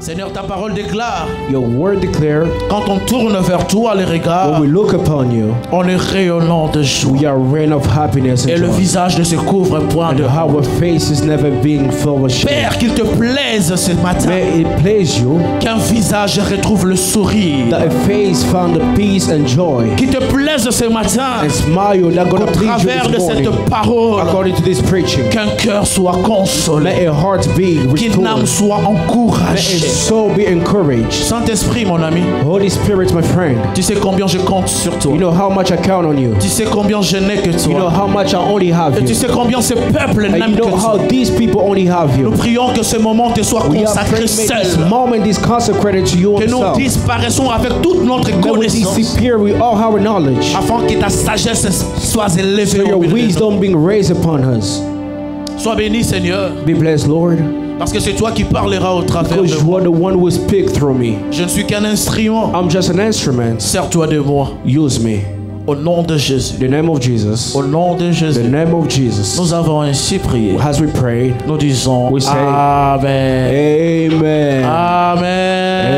Seigneur, ta parole déclare. Your word declare. Quand on tourne vers toi les regards, when we look upon you, on est rayonnant de joie. We are rain of happiness and le visage ne se couvre point de how our face is never being filled with shame. Père, qu'il te plaise ce matin. May it please you. Qu'un visage retrouve le sourire. That a face found the peace and joy. Qu'il te plaise ce matin. And smile. Qu'au travers de cette parole, according to this preaching, qu'un cœur soit consolé. Let a heart be restored. Qu'une âme soit encouragée. Let a soul be encouraged. Saint-Esprit, mon ami. Holy Spirit, my friend. Tu sais combien je compte sur toi. You know how much I count on you. Tu sais combien je n'ai que toi. You know how much I only have you. Et tu sais combien ce peuple n'aime que toi. You know how these people only have you. Nous prions que ce moment te soit consacré seul. This moment is consecrated to you. Que nous disparaissons avec toute notre connaissance. Disappear with all our knowledge. Afin que ta sagesse soit élevée. So your wisdom being raised upon us. Sois béni, Seigneur. Be blessed, Lord. Parce que c'est toi qui parleras au travers de moi. Because you are the one who will speak through me. Je ne suis qu'un instrument. I'm just an instrument. Sers-toi de moi. Use me. Au nom de Jésus. The name of Jesus. Au nom de Jésus. The name of Jesus. Nous avons ainsi prié. As we prayed, nous disons we say, Amen. Amen. Amen.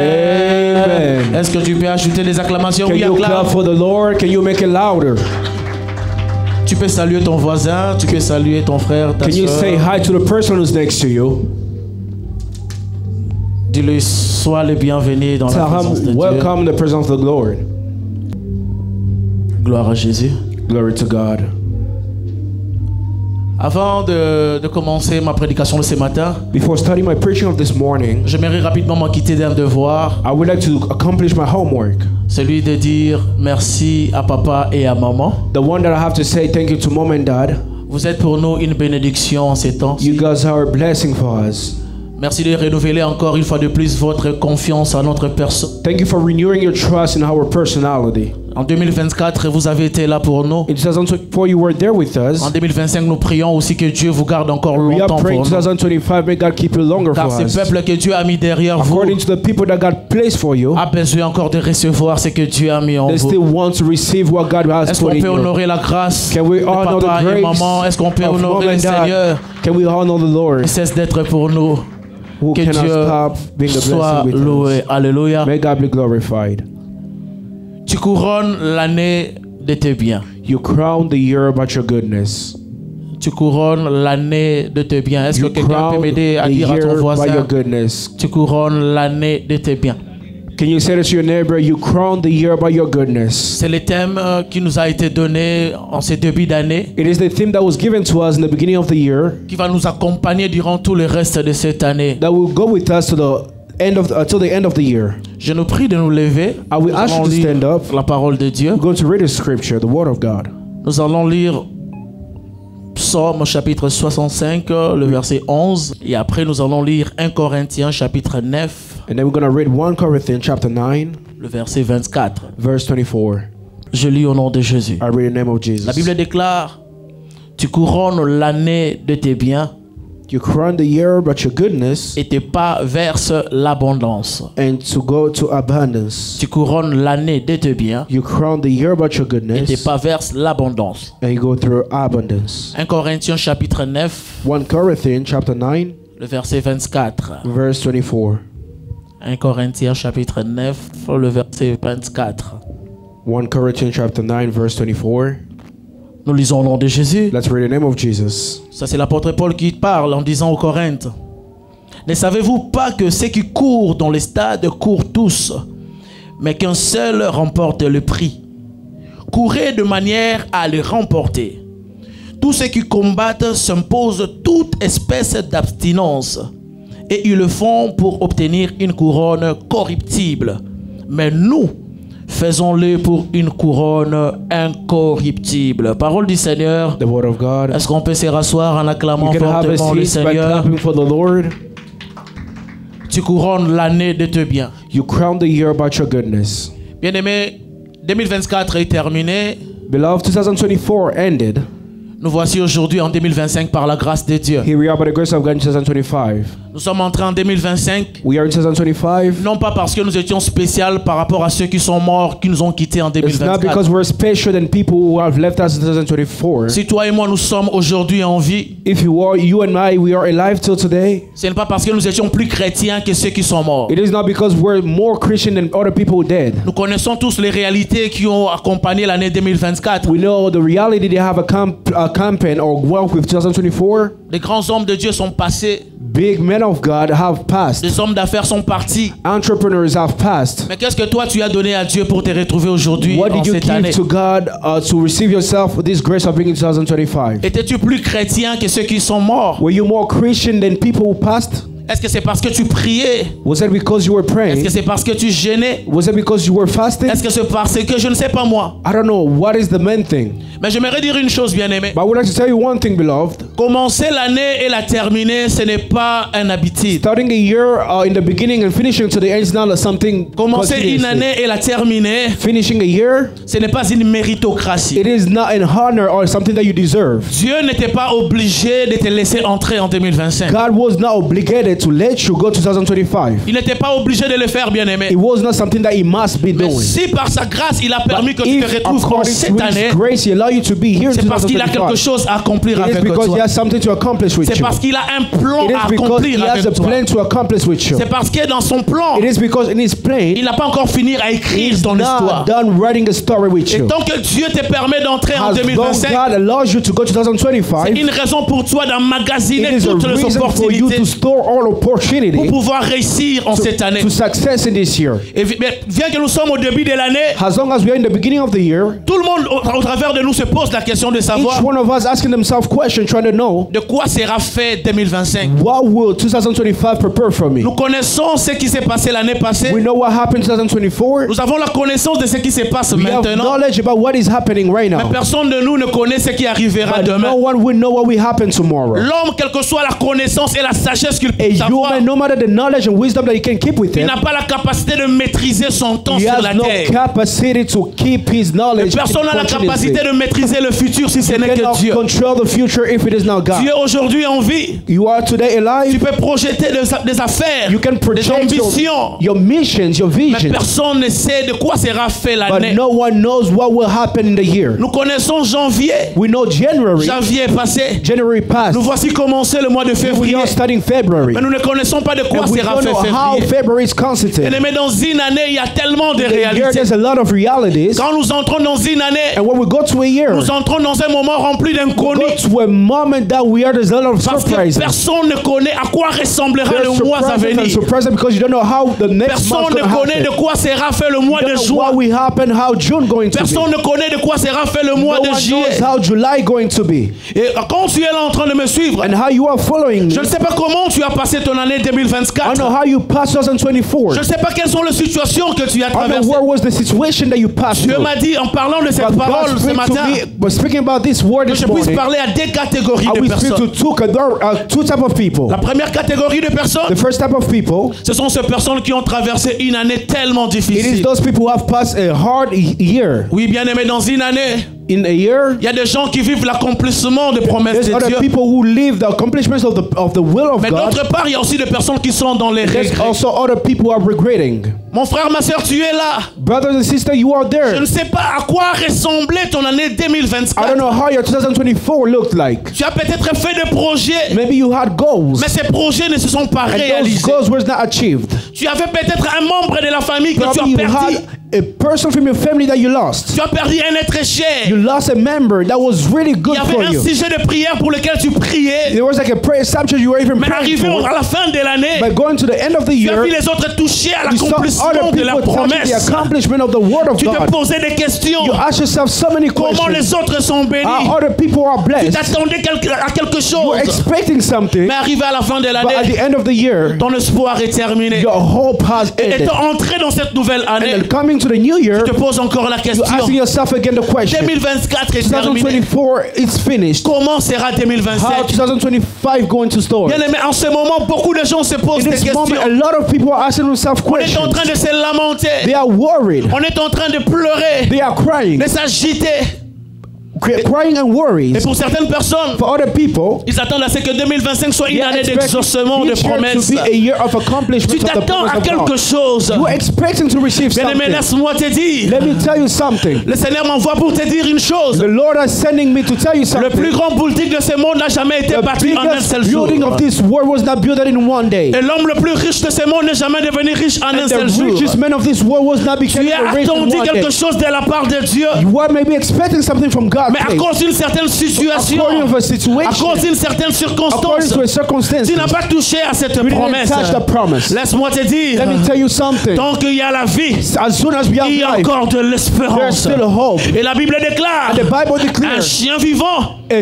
Amen. Est-ce que tu peux ajouter des acclamations? Can you clap for the Lord? Can you make it louder? Tu peux saluer ton voisin, tu peux saluer ton frère, ta soeur. Can you say hi to the person who's next to you? Dis-lui, sois le bienvenu dans la présence de Dieu. Welcome in the presence of the Lord. Gloire à Jésus. Glory to God. Avant de commencer ma prédication de ce matin, before starting my preaching of this morning, j'aimerais rapidement m'acquitter d'un devoir. I would like to accomplish my homework. Celui de dire merci à papa et à maman. The one that I have to say thank you to mom and dad. Vous êtes pour nous une bénédiction en ces temps. You guys are a blessing for us. Merci de renouveler encore une fois de plus votre confiance à notre personne. Thank you for renewing your trust in our personality. En 2024, vous avez été là pour nous. In 2024, you were there with us. En 2025, nous prions aussi que Dieu vous garde encore longtemps pour nous. 2025, may God keep you longer Car for ce us. peuple que Dieu a mis derrière vous, according to the people that God placed for you, a besoin encore de recevoir ce que Dieu a mis en they vous. still want to receive what God has Est-ce qu'on put in peut you. honorer la grâce Can we de honor papa the et grace maman? Est-ce qu'on peut honorer le Seigneur? Can we honor the Lord? Il cesse d'être pour nous. Who Que cannot Dieu stop being a soit blessing with loué. us. Alléluia. May God be glorified. Tu couronnes l'année de tes biens. You crown the year about your goodness. Tu couronnes l'année de tes biens. Est-ce que quelqu'un peut m'aider à dire à ton voisin? Tu couronnes l'année de tes biens. Can you say to your neighbor, you crown the year by your goodness? C'est le thème qui nous a été donné en ce début d'année. It is the theme that was given to us in the beginning of the year. Qui va nous accompagner durant tout le reste de cette année. That will go with us to the end of till the end of the year. Je nous prie de nous lever. I will ask you to stand up. La parole de Dieu. We're going to read the scripture, the word of God. Nous allons lire Psaume chapitre 65, le verset 11, et après nous allons lire 1 Corinthiens chapitre 9. And then we're going to read 1 Corinthians chapter 9, le verset 24. Verse 24. Je lis au nom de Jésus. I read in the name of Jesus. La Bible déclare: tu couronnes l'année de tes biens. You crown the year but your goodness. Et tes pas versent l'abondance. And to go to abundance. Tu couronnes l'année de tes biens. You crown the year but your goodness. Et tes pas versent l'abondance. And you go through abundance. 1 Corinthiens chapitre 9. 1 Corinthians chapter 9. Le verset 24. Verse 24. 1 Corinthiens chapitre 9, le verset 24. 1 Corinthians chapter 9, verse 24. Nous lisons au nom de Jésus. Let's read the name of Jesus. Ça c'est l'apôtre Paul qui parle en disant aux Corinthes: ne savez-vous pas que ceux qui courent dans les stades courent tous, mais qu'un seul remporte le prix? Courez de manière à le remporter. Tous ceux qui combattent s'imposent toute espèce d'abstinence, et ils le font pour obtenir une couronne corruptible. Mais nous, faisons-le pour une couronne incorruptible. Parole du Seigneur. The word of God. Est-ce qu'on peut se rasseoir en acclamant fortement le Seigneur? For the Lord. Tu couronnes l'année de tes biens. You crown the year about your goodness. Bien-aimé, 2024 est terminé. Beloved, 2024 ended. Nous voici aujourd'hui en 2025 par la grâce de Dieu. Here we are by the grace of God in 2025. Nous sommes entrés en 2025. We are in 2025. Non pas parce que nous étions spéciaux par rapport à ceux qui sont morts, qui nous ont quittés en It's not 2024. because we're special than people who have left us in 2024. Si toi et moi nous sommes aujourd'hui en vie, If you and I, we are alive till today. ce n'est pas parce que nous étions plus chrétiens que ceux qui sont morts. It is not because we're more Christian than other people dead. Nous connaissons tous les réalités qui ont accompagné l'année 2024. We know the reality they have accompanied or wealth with 2024. Les grands hommes de Dieu sont passés, Big men of God have passed. les hommes d'affaires sont partis. Entrepreneurs have passed. Mais qu'est-ce que toi tu as donné à Dieu pour te retrouver aujourd'hui What en did you cette give année? to God to receive yourself this grace of being in 2025? Étais-tu plus chrétien que ceux qui sont morts? Were you more Christian than people who passed? Est-ce que c'est parce que tu priais? Was it because you were Est-ce praying? que c'est parce que tu gênais? Was it because you were fasting? Est-ce que c'est parce que je ne sais pas moi? I don't know. What is the main thing? Mais j'aimerais dire une chose, bien-aimé. But I would like to tell you one thing, beloved. Commencer l'année et la terminer, ce n'est pas un habitude. Starting a year in the beginning and finishing to the end is not something Commencer une continuously. année et la terminer, Finishing a year, ce n'est pas une méritocratie. it is not an honor or something that you deserve. Dieu n'était pas obligé de te laisser entrer en 2025. God was not obligated to let you go to 2025. Il n'était pas obligé de le faire, bien-aimé. It was not something that he must be Mais doing. si par sa grâce, il a permis que tu te If retrouves en according cette to année, his grace, he allow you to be here in c'est parce qu'il a quelque 2025. chose à accomplir It is avec because he toi. has something to accomplish with C'est you. parce qu'il a un plan It à is because he accomplir has a avec toi. plan to accomplish with you. C'est parce que dans son plan, It is because in his plan, il n'a pas encore fini à écrire he's ton histoire. not done writing a story with Et you. tant que Dieu te permet d'entrer en As long 2025, God allows you to go to c'est 2025, une raison pour toi it d'emmagasiner is a toutes les reason for you opportunités to store all pour opportunity pouvoir réussir en cette année. to success in this year. Et bien que nous sommes au début de l'année, As long as we are in the beginning of the year, tout le monde au travers de nous se pose la question de each savoir one of us asking themselves questions, trying to know, de quoi sera fait 2025. what will 2025 prepare for me? Nous connaissons ce qui s'est passé l'année passée. We know what happened in 2024. Nous avons la connaissance de ce qui se passe We have maintenant. knowledge about what is happening right Mais now. personne de nous ne connaît ce qui arrivera But demain. no one will know what will happen tomorrow. L'homme, quelle que soit la connaissance et la sagesse qu'il A peut avoir, human, no matter the knowledge and wisdom that he can keep with il him, n'a pas la capacité de maîtriser son temps he sur has la no terre. capacity to keep his knowledge. Personne n'a la capacité de maîtriser le futur si ce n'est que cannot Dieu. control the future if it is not Tu God. es aujourd'hui en vie. You are today Tu alive. peux projeter des affaires, You can des project ambitions. your missions, your Mais visions, personne ne sait de quoi sera fait but l'année. no one knows what will happen in the year. Nous connaissons janvier. We know January Janvier est passé. passed. Nous voici commencer le mois de We février. are starting February. Mais nous ne connaissons pas de quoi And we sera don't fait know how février. February is constituted. Mais dans une année, il y a tellement de In a year, réalités. there's a lot of realities. Quand nous entrons dans une année, And when we go to a year, nous entrons dans un moment rempli go d'inconnus. to a moment that we are, there's a lot of Parce que surprises. personne ne connaît à quoi ressemblera There's le mois à surprises and venir. surprises because you don't know how the next month Personne going ne to connaît de happen. quoi sera fait le mois You de don't know juin. what will happen, how June going to be. Personne ne connaît de quoi sera fait le mois No de one juillet. knows how July going to be. Et quand tu es là en train de me suivre, And how you are following me. je ne sais pas comment tu as passé ton année I 2024. don't know how you passed 2024. Je ne sais pas quelles sont les situations que tu as I don't know traversées. what was the situation that you passed Dieu through. m'a dit en parlant de cette But parole God ce speak to matin me, but speaking about this word que this je puisse morning, parler à deux catégories I de will speak to personnes. two type of people. La première catégorie de personnes, The first type of people, ce sont ces personnes qui ont traversé une année tellement it is difficile. those people who have passed a hard year. Oui, bien aimé, dans une année, In a year, il y a des gens qui vivent l'accomplissement des promesses there's de other Dieu. people who live the accomplishments of the will of Mais God. d'autre part, il y a aussi des personnes qui sont dans les There's regrets. also other people who are regretting. Mon frère, ma soeur, tu es là. Brothers and sisters, you are Je there. ne sais pas à quoi ressemblait ton année I don't 2024. know how your 2024 looked like. Tu as peut-être fait des projets, Maybe you had goals, mais ces projets ne se sont pas and those réalisés. goals were not achieved. Tu avais peut-être un membre de la famille que tu Probably you as perdu. had a person from your family that you lost. Tu as perdu un être cher. You lost a member that was really Il good y avait for un you. sujet de prière pour lequel tu priais. There was like a prayer subject you were even Mais praying arrivé for. à la fin de l'année, But going to the end of the tu as year, vu les autres toucher à you saw l'accomplissement other de la people touching the promesse. accomplishment of the word of Tu te God. posais des questions. You ask yourself so many Comment questions. les autres sont bénis? How other people are Tu blessed. t'attendais à quelque You chose. were expecting something, Mais arrivé à la fin de but at l'année, the end of the year, ton espoir est terminé. your hope has Et ended. étant entré dans cette nouvelle And année, then coming to the new year, je te pose encore la you're question. asking yourself again the question. 2024 est terminé. 2024 is finished. Comment sera How 2025? 2025 going to start? Bien aimé, en ce moment, beaucoup de gens se posent In des this moment, a questions. lot of people are asking themselves On est en questions. train de se lamenter. They are worried. On est en train de pleurer, They are crying. de s'agiter. crying and Et worries. pour certaines personnes, For other people, ils attendent à ce que 2025 soit une they année expect d'exaucement de this year promesses. to be a year of Tu accomplishment of the t'attends à promise of quelque God. chose. You are expecting to receive Bien-aimé, something. laisse-moi te dire. Let me tell you something. Le Seigneur m'envoie pour te dire une chose. The Lord is sending me to tell you Le something. plus grand politique de ce monde n'a jamais été The bâti en un biggest seul jour. building of this world was not built in one day. Et l'homme le plus riche de ce monde n'est jamais devenu riche en un And seul the jour. richest man of this world was not becoming Tu as rich in attendu one day. quelque chose de la part de Dieu, You are maybe expecting something from God, mais à cause d'une certaine situation, according to a à situation, cause d'une certaine according circonstance, to a circumstance. tu n'as pas touché à cette You didn't promesse. touch the promise. Laisse-moi te dire, Let me tell you something. tant qu'il y a la vie, As soon as we have il y a life, encore de there's l'espérance. still hope. Et la Bible déclare, And the Bible un declares chien vivant a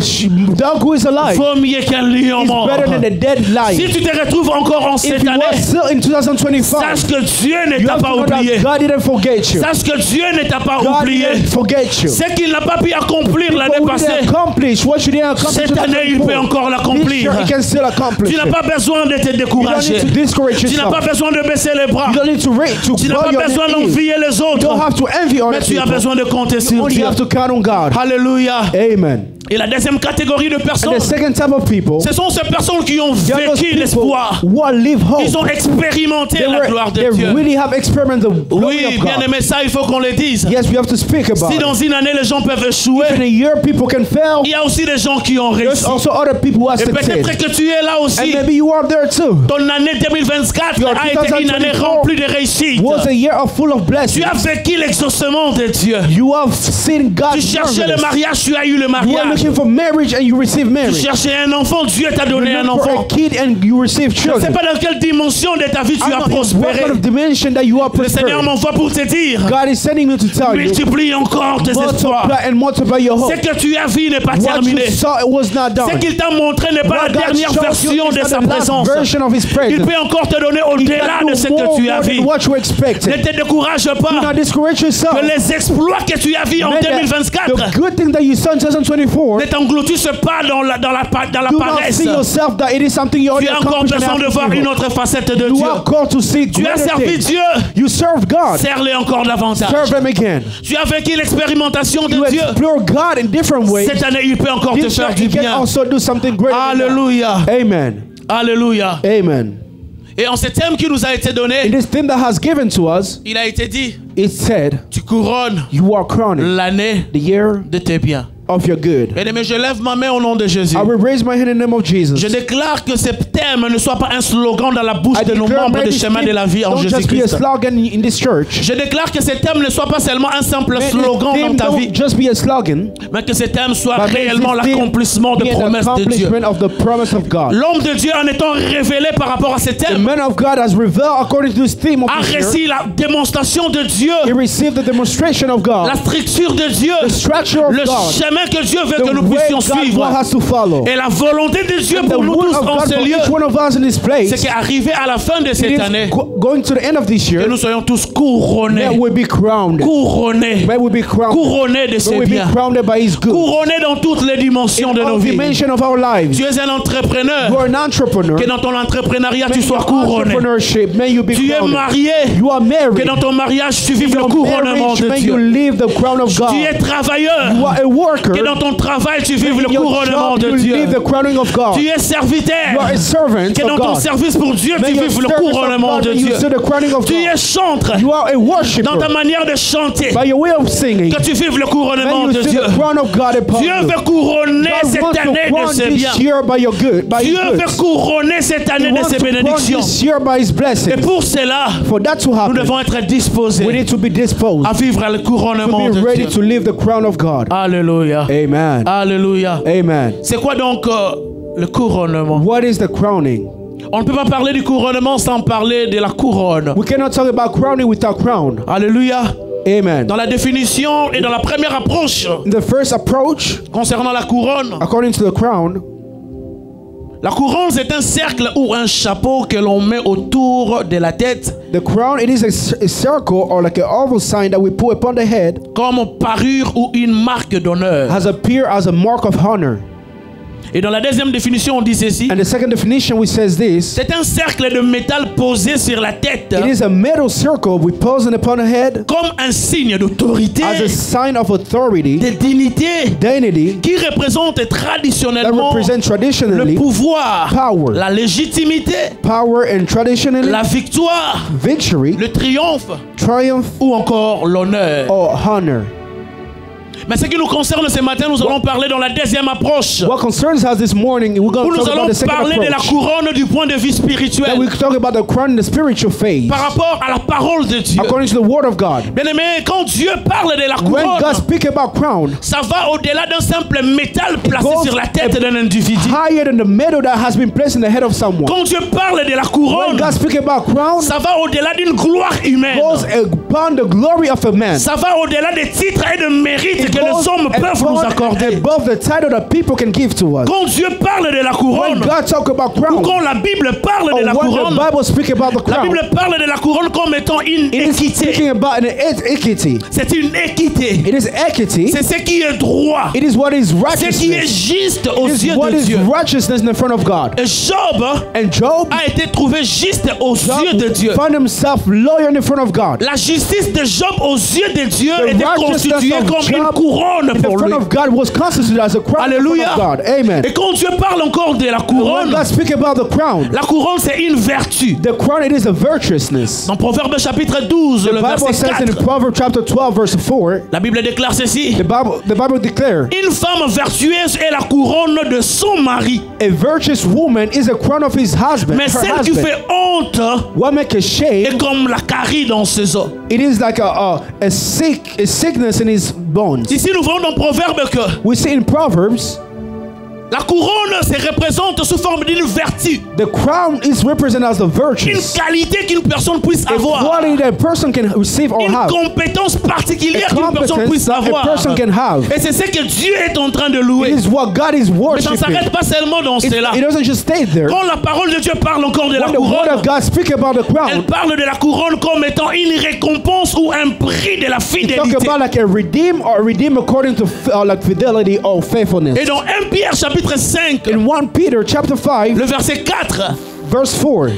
dog who is alive vaut mieux qu'un lion is mort. better than a dead Si lion. tu te retrouves encore en If cette you are année, still in 2025, sache que Dieu ne you t'a have pas to know oublié. that God didn't forget you. Sache que Dieu ne t'a pas God oublié. didn't forget you. Ce qu'il n'a pas pu accomplir l'année What passée, did accomplish? What should he accomplish? cette année, il peut encore This l'accomplir. year, he can still accomplish Tu n'as it. pas besoin de te You don't décourager. need to discourage Tu n'as pas yourself. besoin de baisser les bras. You don't need to Tu n'as bow pas your besoin knees. d'envier les You don't autres. have to envy other Mais tu as people. besoin de compter You sur only Dieu. have to count on God. Alléluia. Amen. Et la deuxième catégorie de And personnes, the second type of people, ce sont ces personnes qui ont they are those vécu people l'espoir. who are live hope. Ils ont expérimenté la gloire de They Dieu. really have experienced the glory Oui, of bien God. aimé, ça, il faut qu'on le dise. Yes, we have to speak about Si dans it. une année, les gens peuvent échouer, In a year, people can fail. il y a aussi des gens qui ont There's réussi. also other people who have Et peut-être succeeded. que tu es là And aussi. maybe you are there too. Ton année 2024 Your a été une année 2024 remplie de réussite. Was a year of full of Tu blessings. as vécu l'exaucement de Dieu. You have seen Tu God. cherchais le mariage, tu as eu le You are mariage. looking for marriage and you receive Tu marriage. cherchais un enfant, Dieu t'a You donné un look for enfant. a kid and you receive Je ne sais children. pas dans quelle dimension de ta vie tu I as don't know what prospéré. kind of dimension that you are Le Seigneur prospering. m'envoie pour te dire, God is sending me to tell you, multiplie encore tes espoirs. multiply and multiply your hope. Ce que tu as vu n'est pas What terminé. you saw, it was not Ce done. qu'il t'a montré n'est pas What la God dernière showed you version is de not sa the last présence. version of His Il presence. peut encore te donner He au-delà can de do ce que more tu as than vu. what you Ne expected. te décourage Do pas. not discourage yourself. Que les exploits que tu as vus en May the 2024 good thing that you saw in 2024, ne t'engloutissent pas dans la do not paresse. see yourself that it is something you already Tu as encore accomplished. besoin de voir une autre facette de You Dieu. are called to see Tu as greater servi things. Dieu. You serve God. Serre-le encore davantage. Serve Him again. Tu as vécu l'expérimentation You de Dieu. explore God in different ways. Cette année, il peut encore te This year, faire du He can bien. also do something great. Alléluia. Amen. Alléluia. Amen. Et en ce thème qui nous a été In donné, this thing that has given to us, il a été dit, it said, tu couronnes you are crowning l'année the year de tes biens. of your good. Bien-aimé, je lève ma main au nom de Jésus. I will raise my hand in the name of Jesus. Je déclare que ce thème ne soit pas un slogan dans la bouche de nos membres de chemin de la vie en don't just be a Jésus-Christ. slogan in this church. Je déclare que ce thème ne soit pas seulement un simple May slogan this dans theme ta don't vie, just be a slogan, mais que ce thème soit but may réellement this theme l'accomplissement de be an promesses de Dieu. accomplishment of the promise of God. L'homme de Dieu, en étant révélé par rapport à ce The thème, man of God has revealed according to this theme of a this year. reçu la démonstration de Dieu, He received the demonstration of la God, structure de Dieu, the structure of le God, chemin que Dieu veut que the nous way puissions God suivre. has to follow. Et la volonté de Dieu The pour nous will tous of en God ce for lieu, each one of us in this place, c'est qu'arrivé à la fin de it cette is année, going to the end of this que year, nous soyons tous couronnés, that will be crowned. couronnés, That will be crowned. couronnés de That ses will be biens, crowned by His good. couronnés dans toutes les dimensions de In nos all vies. dimensions of our lives. Tu es un You entrepreneur, are an entrepreneur. que dans ton entrepreneuriat tu May sois your couronné. entrepreneurship, may you be Tu es crowned. marié, You are married. que dans ton mariage tu vives le Your couronnement marriage, de may you Dieu. live the crown of God. Tu es travailleur, You are a worker. que dans ton travail tu vives In le your couronnement job, de you Dieu. live the crowning of God. Tu es You are serviteur, a servant que dans of ton God. service pour Dieu tu May your vives le service of couronnement God, de may you Dieu. see the crowning of Tu God. es chantre, You are a worshiper. dans ta manière de chanter, By your way of singing, que tu vives le couronnement may de you see Dieu. the crown of God upon Dieu you. veut couronner God cette wants to année de crown ses biens. this year by your good, by Dieu His veut goods. couronner cette He année de wants ses to crown bénédictions. this year by His Et blessings. pour cela, For that to nous happen, devons être we disposés need to be disposed à vivre le couronnement to be de ready Dieu. to live the crown of God. Alléluia. Amen. Alléluia. Amen. C'est quoi donc le couronnement? What is the crowning? On ne peut pas parler du couronnement sans parler de la couronne. We cannot talk about crowning without crown. Alléluia. Amen. Dans la définition et dans la première approche In the first approach, concernant la couronne, according to the crown, la couronne c'est un cercle ou un chapeau que l'on met autour de la tête the crown, it is a circle or like an oval sign that we put upon the head, comme parure ou une marque d'honneur. has appeared as a mark of honor. Et dans la deuxième définition, on dit ceci. And the second definition, we says this. C'est un cercle de métal posé sur la tête It is a metal circle we posing upon the head comme un signe d'autorité, as a sign of authority, de dignité, dignity, qui représente that traditionnellement represent le traditionally pouvoir, power. la légitimité, power and traditionally la victoire, victory, le triomphe triumph, ou encore l'honneur. or honor. Mais ce qui nous concerne ce matin, nous allons parler dans la deuxième approche. What concerns us this morning, we're Où going to nous talk allons about the second parler de la approach. couronne du point de vue That spirituel we talk about the crown in the spiritual phase, par rapport à la parole de Dieu. according to the word of God. Bien aimé, quand Dieu parle de la When God couronne, speaks about crown, ça va au-delà d'un simple métal placé goes sur la tête d'un individu. higher than the metal that has been placed in the head of someone. Quand Dieu parle de la When couronne, God speaks about crown, ça va au-delà d'une gloire humaine. goes upon the glory of a man. Ça va au-delà des titres et de mérites It que les goes hommes peuvent nous accorder. above the title that people can give to us. Quand Dieu parle de la When couronne, God talk about ou crown, quand la Bible parle de or la when couronne, the Bible speaks about the la crown, Bible parle de la couronne comme étant une it is équité. speaking about an equity. C'est une équité. It is equity. C'est ce qui est droit. It is what is Ce qui est righteousness. juste aux It is yeux what de is Dieu. righteousness in the front of God. Et Job And Job, a été trouvé juste aux yeux de Dieu. found himself loyal in the front of God. La justice de Job aux yeux de Dieu The était righteousness constituée of comme une Job couronne in the pour lui. front of God was constituted as a crown in front Alléluia. of God. Amen. Et quand Dieu parle encore de la When couronne, God speaks about the crown, la couronne c'est une vertu. the crown, it is a virtuousness. Dans Proverbe chapitre 12, The le Bible verset says in 4, Proverbs chapter 12, verse 4, la Bible déclare ceci. the Bible declares, Une femme vertueuse est la couronne de son mari. a virtuous woman is a crown of his husband. Mais her celle qui husband. fait honte What make a shame? est comme la carie dans ses os. It is like a sickness in his bones. Ici, nous voyons dans Proverbe que We see in Proverbs, la couronne se représente sous forme d'une vertu, the crown is represented as the une virtues. qualité qu'une personne puisse A avoir, quality that a person can receive or une have. compétence particulière A qu'une personne competence puisse that a avoir. person can have. Et c'est ce que Dieu est en train de It louer. is what God is Mais ça ne worshiping. s'arrête pas seulement dans cela. It doesn't just stay there. Quand la parole de Dieu parle encore de la When the word couronne, of God speaks about the elle crown, parle de la couronne comme étant une récompense ou un prix de la talk fidélité. about like a redeem according to like fidelity or faithfulness. Et dans 1 Pierre chapitre 5, In 1 Peter chapter 5, le verset 4, verse 4,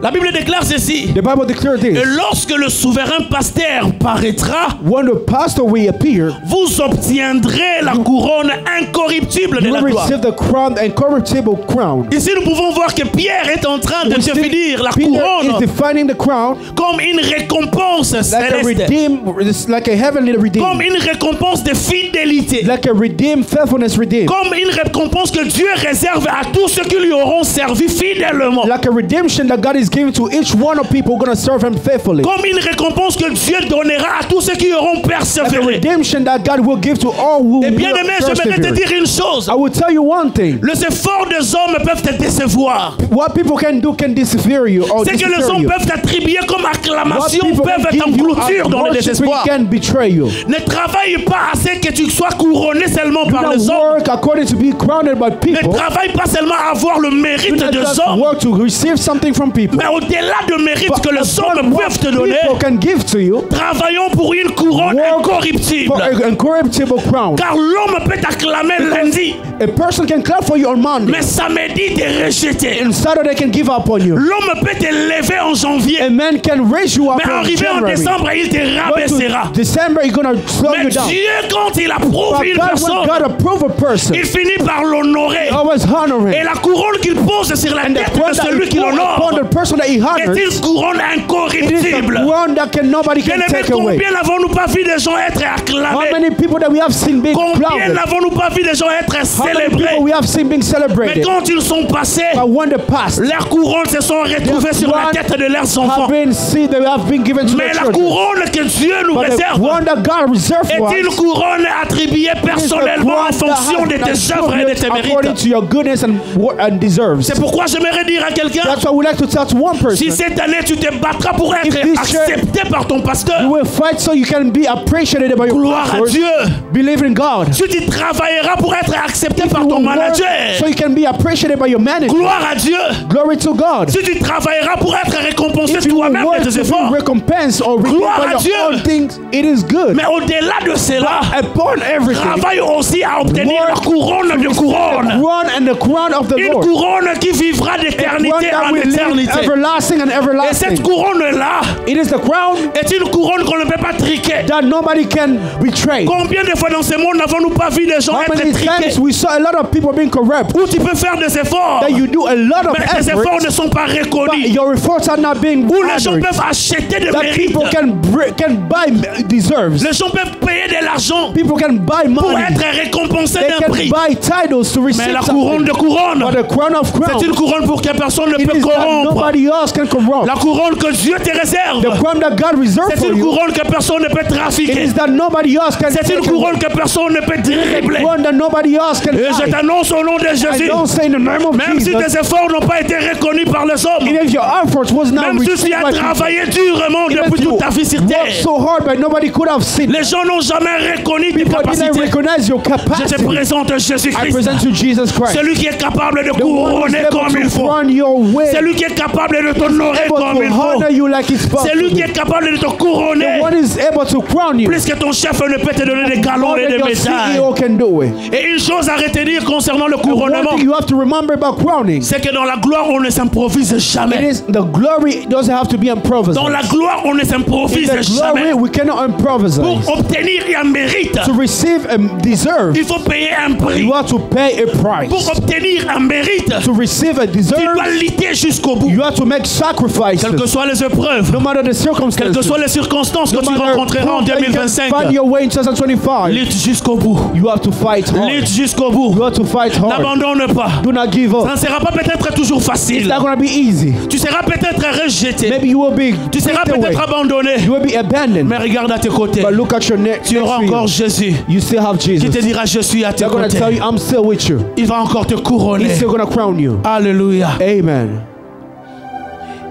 la Bible déclare ceci. the Bible declares Et this. lorsque le souverain pasteur paraîtra, When the pastor will appear, vous obtiendrez la couronne incorruptible de you la will gloire. receive the crown, the incorruptible crown. Ici, nous pouvons voir que Pierre est en train de We see définir la Peter is couronne defining the crown comme une récompense like a céleste, like a heavenly redeem, comme une récompense de fidélité, like a redeem, faithfulness redeem, comme une récompense que Dieu réserve à tous ceux qui lui auront servi fidèlement, like a redemption that God is giving to each one of people who are going to serve Him faithfully, comme une récompense que Dieu donnera à tous ceux qui auront like a persévéré. redemption that God will give to all who Et bien will aimé, j'aimerais te persevere. dire une chose. I will tell you one thing. Les efforts des hommes peuvent te décevoir. What people can do can deceive you or C'est que les disappear hommes you. peuvent t'attribuer comme What acclamation, people peuvent can être en give you clôture as dans le worship désespoir. can betray you. Ne travaille pas assez que tu sois couronné seulement Do par not les hommes. work according to be crowned by Ne people. travaille pas seulement à avoir le Do mérite not des just hommes, work to receive something from people. mais au-delà de mérite But que les upon hommes what peuvent te donner, people can give to you, travaillons pour une couronne work incorruptible. for an incorruptible crown. Car l'homme peut t'acclamer lundi, A person can clap for you on Monday, mais samedi t'es rejeté. and Saturday can give up on you. L'homme peut te lever en janvier, A man can raise you up mais in arrivé en January. décembre, il te But rabaissera. to December, he's gonna slow Mais you down. Dieu, quand il approuve But une God, when personne, God approve a person, il finit par l'honorer. always honor Et him. la couronne qu'il pose sur la And the tête crown de that celui he qui put upon l'honore the person that he est honors, une couronne it is a incorruptible. crown that nobody Bien can aimé, take away. combien n'avons-nous pas vu des gens être How acclamés? many people that we have seen being Combien crowned? n'avons-nous pas vu des gens être How many célébrés? people we have seen being Mais celebrated? quand ils sont passés, But when the past leurs couronnes se sont retrouvées sur la tête de leurs enfants. have been seen, they have been given to Mais the la children. couronne que Dieu nous But the réserve one that God reserved for est une us couronne attribuée is the personnellement en one that fonction de has tes œuvres et de tes according mérites. to your goodness and deserves. C'est pourquoi j'aimerais dire à quelqu'un, That's why we like to tell to one person, si cette année tu te battras pour être If this year- accepté par ton pasteur, you will fight so you can be appreciated by your gloire à pastors. Dieu. Believe in God. Si tu travailleras pour être accepté par You ton will work manager, so you can be appreciated by your manager. gloire à Dieu. Glory to God. Si tu travailleras pour être récompensé If you will toi-même work de tes to be efforts, recompensed or redeemed Gloire by à your Dieu. own things, it is good. mais au-delà de cela, Upon everything, travaille aussi à obtenir la work couronne de the couronne. crown and the crown of the Une Lord. couronne qui vivra A crown d'éternité that en will live éternité. everlasting and Et everlasting. cette couronne-là It is the crown est une couronne qu'on ne peut pas triquer. that nobody can betray. Combien de fois dans ce monde n'avons-nous pas vu des gens How être many triqués? times we saw a lot of people being corrupt, Où tu peux faire des efforts, that you do a lot of mais tes efforts efforts, ne sont pas but reconnus. your efforts are not being Où les gens honored. peuvent acheter des That mérites. people can buy deserves. Les gens peuvent payer de l'argent People can buy pour money. être récompensés They d'un can prix. buy titles to Mais receive la couronne something. de couronne, But the crown of c'est crowns, une couronne pour que personne ne it peut is that corrompre. nobody else can corrupt. La couronne que Dieu te réserve, The crown that God reserved c'est for une you, couronne que personne ne peut it trafiquer. is that nobody else can C'est une take couronne away. que personne ne peut dribbler. Crown that nobody else can Et je buy. t'annonce au nom de I Jésus, don't say in the name of même si Jesus, tes efforts n'ont pas été reconnus par les hommes, even if your efforts was not même si tu received as by people, travaillé durement even depuis if you toute ta vie sur worked terre, so hard but nobody could have seen, les gens n'ont jamais reconnu tes people didn't capacités. recognize your Je te capacity. présente I Jésus-Christ, present you Jesus Christ, celui qui est capable de the one who is couronner able comme il to faut, run your way, celui qui est capable de t'honorer able comme il to faut, honor you like it's supposed celui to qui be. est capable de te The couronner one is able to crown you. plus que ton chef ne peut te donner des galons More et than des your médailles. CEO can do it. Et une chose à retenir concernant le One couronnement, thing you have to remember about crowning, c'est que dans la gloire, on ne s'improvise it jamais. is the glory doesn't have to be improvised. Dans la gloire, on ne In s'improvise the jamais. glory, we cannot improvise. Pour obtenir un mérite, To receive a deserve, il faut payer un prix. you have to pay a price. Pour obtenir un mérite, To receive a tu deserve, dois lutter jusqu'au bout. you have to make sacrifices. Quelles que soient les épreuves, No matter the quelles circumstances, que soient les circonstances que no tu matter rencontreras en how that you can 2025, find your way in 2025, lutte jusqu'au bout. you have to fight hard. Lutte jusqu'au bout. You have to fight hard. N'abandonne pas. Do not give Ça up. ne sera pas peut-être toujours It's facile. not going to be easy. Tu seras peut-être rejeté. Maybe you will be Tu seras kicked away. peut-être abandonné. You will be abandoned. Mais regarde à tes côtés. But look at your next Tu auras encore Jésus You still have qui Jesus. te dira je suis à tes They're going to côtés. tell you, I'm still with you. Il va encore te He's couronner. still going to crown you. Alléluia. Amen.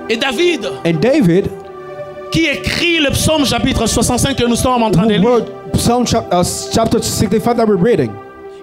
Et David, And David, qui écrit le psaume chapitre 65 que nous sommes en train de who lire, wrote Psalm chapter 65 that we're reading,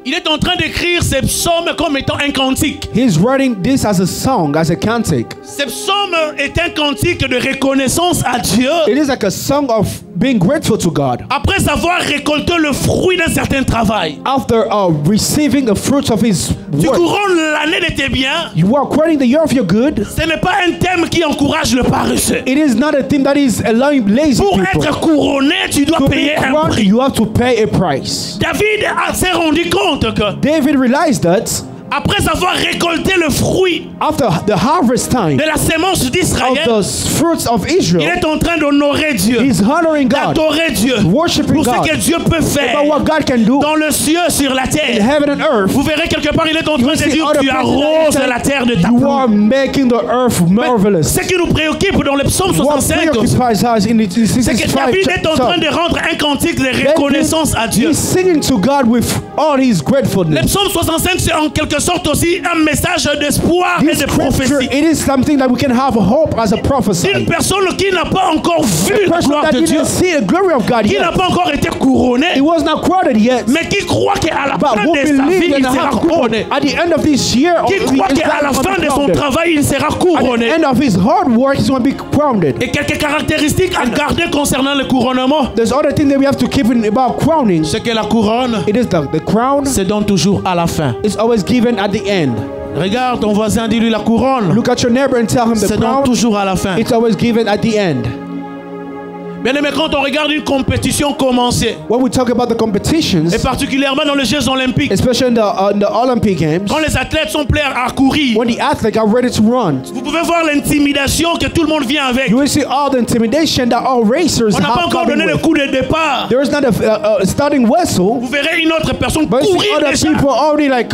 il est en train d'écrire ces psaumes comme étant un cantique. he's writing this as a song, as a cantic. Ce psaume est un cantique de reconnaissance à Dieu It is like a song of being grateful to God. après avoir récolté le fruit d'un certain travail. After receiving the fruits of his Tu work, couronnes l'année de tes biens. you are crowning the year of your good. Ce n'est pas un thème qui encourage le paresseux. It is not a thing that is allowing lazy Pour people. être couronné, tu dois To be payer un crowned, prix. you have to pay a price. David s'est rendu compte que David realized that après avoir récolté le fruit after the harvest time de la sémence of d'Israël, the fruits of il Israel, est en train d'honorer Dieu, he's honoring God, d'adorer Dieu worshiping pour ce God que Dieu peut faire about what God can do dans le ciel, sur la in terre. heaven and earth. Vous verrez quelque part, il est en train de see dire other tu places arroses that la terre de ta you pluie. are making the earth marvelous. Ce qui nous préoccupe dans le psaume What 65, preoccupies us in the c'est que 65 David est en train chapter, de rendre un cantique de reconnaissance à Dieu. he's singing to God with all his Le gratefulness. psaume 65, c'est en quelque sorte aussi un message d'espoir et This de scripture, prophétie. it is something that we can have hope as a prophecy. Une personne qui n'a pas encore vu la Person gloire that de Dieu, didn't see the glory of God qui n'a yet, pas encore été couronné, it was not crowded yet, mais qui croit qu'à la but fin who de sa vie, believe il and sera have couronné. hope at the end of this year, Qui croit he's qu'à la gonna fin be de son crowned. travail, il sera At the couronné. end of his hard work, he's going to be crowned. Et quelques caractéristiques à garder concernant le couronnement. There's other thing that we have to keep in about crowning. C'est que la couronne It is the crown se donne toujours à la fin. is always given at the end. Regarde ton voisin, dis-lui la couronne Look at your neighbor and tell him se the donne crown, toujours à la fin. it's always given at the end. Bien aimé, quand on regarde une compétition commencer, When we talk about the competitions, et particulièrement dans les Jeux Olympiques, especially in the Olympic Games, quand les athlètes sont prêts à courir, when the athletes are ready to run, vous pouvez voir l'intimidation que tout le monde vient avec. you will see all the intimidation that all racers On n'a pas have encore coming donné le with. coup de départ. There is not a starting whistle, Vous verrez une autre personne but you see courir other déjà. people already like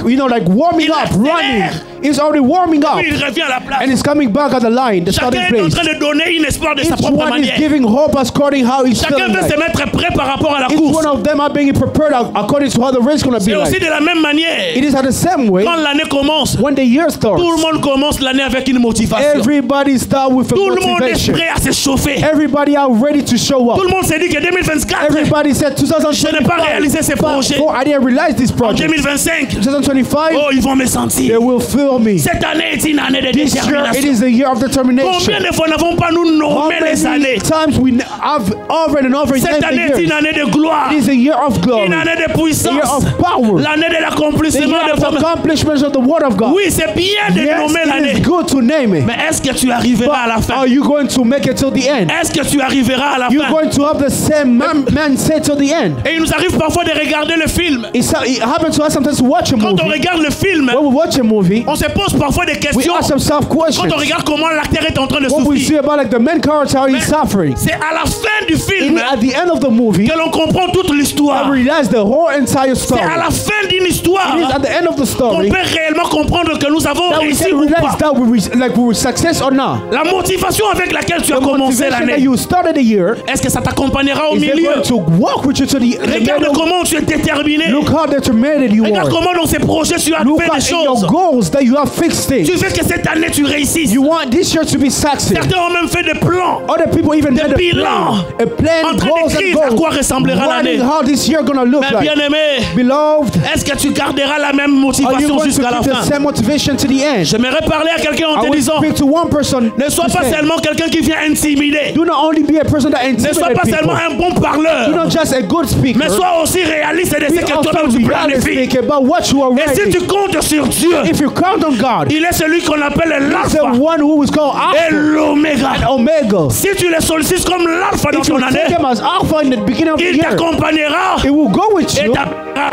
warming Il up, running. accélère. It's already warming up. Puis il revient à la place. And it's coming back at the line, the starting Chacun est en place. train de donner un espoir de sa Each propre one is manière. giving hope according how he's Chacun feeling veut se like. mettre prêt par rapport à la Each course. one of them are being prepared according to how the race is going to be C'est aussi like. de la même manière. It is at the same way Quand l'année commence, when the year tout le starts. monde commence l'année avec une motivation. Everybody start with a Tout le monde est motivation. prêt à se chauffer. Everybody are ready to show Tout up. le monde s'est dit que 2024, Everybody said je n'ai pas 2025. réalisé ces projets. Oh, I didn't realize this En project. 2025, 2025, oh, ils vont me they sentir. will feel me. Cette année est une année de This year, it détermination. is a year of Combien determination. de fois n'avons pas nous How nommé les many années? times we have over and over again Cette année the est une years. année de gloire, It is a year of glory, une année de a year puissance, of power, l'année de the l'accomplissement year des of the promesses. accomplishments of the word of God. Oui, c'est bien de Yes, nommer it l'année. is good to name it. Mais est-ce que tu arriveras à la But fin? are you going to make it till the end? Est-ce que tu arriveras à la You're fin? going to have the same mindset till the end. Et il nous arrive parfois de regarder le film. It happens to us sometimes to watch a Quand on movie. regarde le film, When we watch a movie, on se pose parfois des we questions. ask ourselves questions. Quand on regarde comment l'acteur est en train de What we see souffrir. about like the main character, how he's suffering. C'est à la fin du It film is at the end of the movie que l'on comprend toute I l'histoire. realize the whole entire C'est story. à la fin d'une histoire It is at the end of the qu'on story peut réellement comprendre que nous avons that we réussi can ou realize pas. that we were success or not. La motivation avec laquelle tu as The commencé motivation that l'année, you started the year est-ce que ça t'accompagnera au is it milieu? going to walk with you to the Regarde middle? comment tu es déterminé. Look how determined you Regarde are. comment dans ces projets tu as Look fait at des in your choses. goals that you have fixed Tu it. veux que cette année tu réussisses. You want this year to be success. Certains ont même fait des plans. Other people even made a bilans. plan, En train goals d'écrire and à goals. quoi ressemblera l'année. Writing how this year gonna look Mais like. bien aimé, Beloved, est-ce que tu garderas la même are you motivation going to jusqu'à la keep the fin? same motivation to the end? J'aimerais parler à quelqu'un en I te will disant, speak to one person. ne sois to pas say, seulement quelqu'un qui vient intimider. do not only be a person that Ne sois intimidates pas people. seulement un bon Do parleur. not just a good speaker. Mais sois aussi réaliste de ce Be que also toi-même tu planifies. realistic about what you are Et si writing. tu comptes sur Dieu, If you count on God, il est celui qu'on appelle He's l'alpha the one who is called et Alpha l'oméga. and Omega. Si tu le sollicites comme l'alpha dans If you ton année, take him as Alpha in the beginning of the il year, t'accompagnera it will go with et you. t'appellera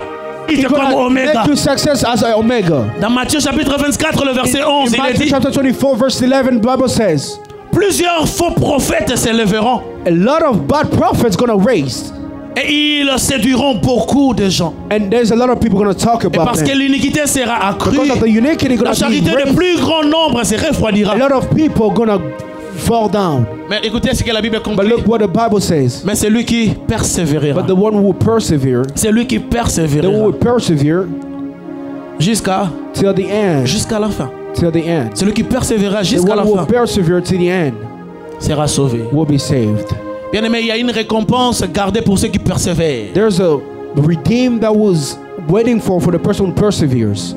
He's comme gonna oméga. make you success as an Omega. Dans Matthieu chapitre 24, le verset 11, In il est Matthew dit, chapter 24, verse 11, the Bible says, plusieurs faux prophètes s'élèveront a lot of bad prophets gonna raise, et ils séduiront beaucoup de gens. and there's a lot of people gonna talk Et about parce que them. l'iniquité sera accrue, Because of the iniquity la gonna be charité de raised, plus grand nombre se refroidira. a lot of people gonna fall down. Mais écoutez ce que la Bible But conclut. look what the Bible says. Mais c'est lui qui persévérera. But the one who will persevere, C'est lui qui the one who persévérera will persevere jusqu'à till the end, la fin. till the end. Celui qui persévérera The jusqu'à one la who fin will persevere to the end sera sauvé. will be saved. Bien aimé, il y a une récompense gardée pour ceux qui persévèrent. There's a redeem that was waiting for the person who perseveres.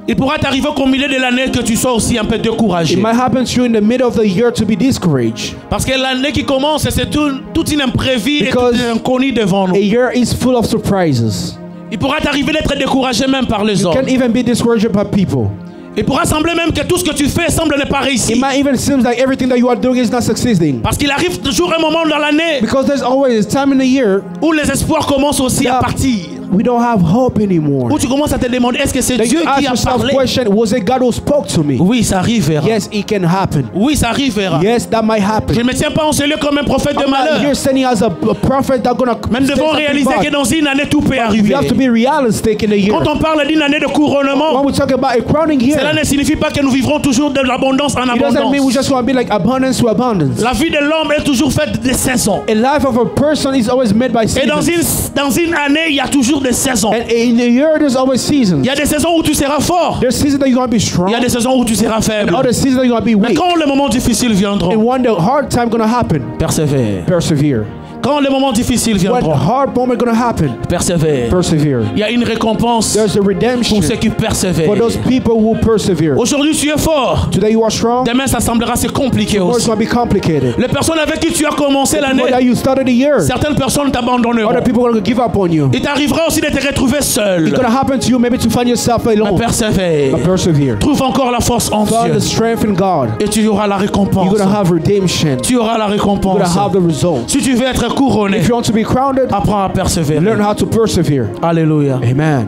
Il pourra t'arriver qu'au milieu de l'année que tu sois aussi un peu découragé. It might happen to you in the middle of the year to be discouraged. Parce que l'année qui commence, c'est toute une imprévue et tout Because un inconnu devant A nous. year is full of surprises. Il pourra t'arriver d'être découragé même par les You hommes. can even be discouraged by people. Il pourra sembler même que tout ce que tu fais semble ne pas It réussir. might even seem like everything that you are doing is not succeeding. Parce qu'il arrive toujours un moment dans l'année Because there's always a time in the year où les espoirs commencent aussi à Yeah. partir. we don't have hope anymore. Où tu commences à te demander, est-ce que c'est Then Dieu you ask qui a yourself parlé? question, was it God who spoke to me? Oui, ça arrivera. Yes, it can happen. Oui, ça arrivera. Yes, that might Je happen. ne me tiens pas en ce lieu comme un prophète de I'm not malheur. here standing as a prophet that's gonna Mais nous say devons something réaliser que bad. dans une année, tout peut We arriver. have to be realistic in the year. Quand on parle d'une année de When couronnement, we talk about a crowning year, cela ne signifie pas que nous vivrons toujours de l'abondance en it doesn't mean we abondance. just want to be like abundance to abundance. La vie de l'homme est toujours faite de saisons. A life of a person is always made by Et seasons. dans une année, il y a toujours des saisons. And in a year, there's always seasons. Il y a des saisons où tu seras fort. There's seasons that you're going to be strong. Il y a des saisons où tu seras faible. Other seasons that you're going to be Mais weak. quand les moments difficiles And viendront, when the hard time going to happen, persévère. persevere. Quand les moments difficiles When viendront, hard moment going to happen, persévère. persevere. Il y a une récompense There's a redemption pour ceux qui persévèrent. for those people who persevere. Aujourd'hui, tu es fort. Today you are strong. Demain, ça semblera se compliquer Tomorrow it's aussi. going to be complicated. Les personnes avec qui tu as commencé But l'année, that you started the year, certaines personnes t'abandonneront. other people are going to give up on you. Il t'arrivera aussi de te retrouver seul. It's going to happen to you maybe to find yourself Mais alone. persévère. But persevere. Trouve encore la force en Find Dieu. the strength in God. Et tu auras la You're récompense. going to have redemption. Tu auras la You're récompense. going to have the result. Si tu veux être couronné, If you want to be crowned, apprends à persévérer. learn how to persevere. Alléluia. Amen.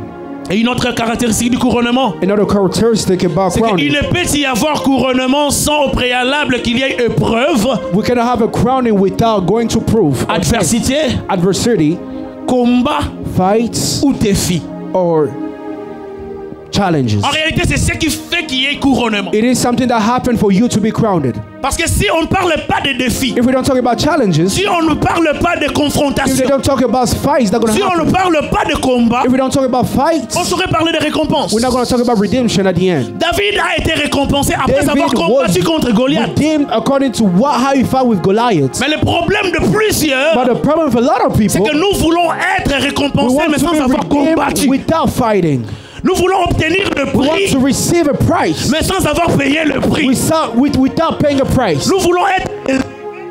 Et une autre caractéristique du couronnement, Another characteristic about c'est qu'il crowning. ne peut y avoir couronnement sans au préalable qu'il y ait épreuve, We cannot have a crowning without going to prove adversité, adversity, combat fights, ou défi. or challenges. En réalité, c'est ce qui fait qu'il y ait couronnement. It is something that happened for you to be crowned. Parce que si on ne parle pas de défis, If we don't talk about challenges, si on ne parle pas de if they confrontation, don't talk about fights that are going si to on happen, ne parle pas de combat, if we don't talk about fights, on saurait parler de récompense. we're not going to talk about redemption at the end. David a été récompensé après David avoir combattu contre Goliath. redeemed according to how he fought with Goliath. Mais le problème de plusieurs, But the problem with a lot of c'est people, que nous voulons être we récompensés, want mais to sans be avoir redeemed combattu. without fighting. Nous voulons obtenir le We want prix, to receive a price mais sans avoir payé le prix. without paying a price. Nous voulons être,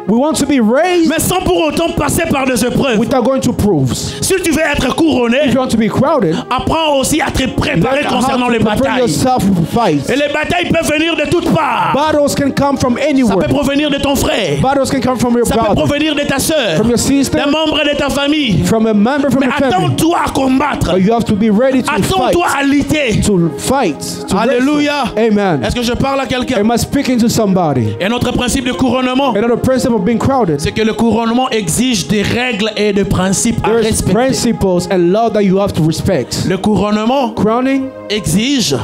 We want to be raised mais sans pour autant passer par des épreuves. without going to proofs. Si tu veux être couronné, If you want to be crowded, apprends aussi à te préparer learn how concernant to les prepare batailles. yourself for fights. Et les batailles peuvent venir de toutes parts. Battles can come from Ça peut anywhere. provenir de ton frère. Battles can come from your Ça peut brother, provenir de ta sœur, from your sister, d'un membre de ta famille. from a member from Mais your family. attends-toi à combattre. But you have to be ready to fight. Attends-toi à lutter. To fight. To Alléluia. wrestle. Amen. Est-ce que je parle à quelqu'un? Am I speaking to somebody? Et notre principe de couronnement, Another principle of being crowded. c'est que le couronnement exige des règles et des principes à There's respecter. principles and law that you have to respect. Le couronnement Crowning exige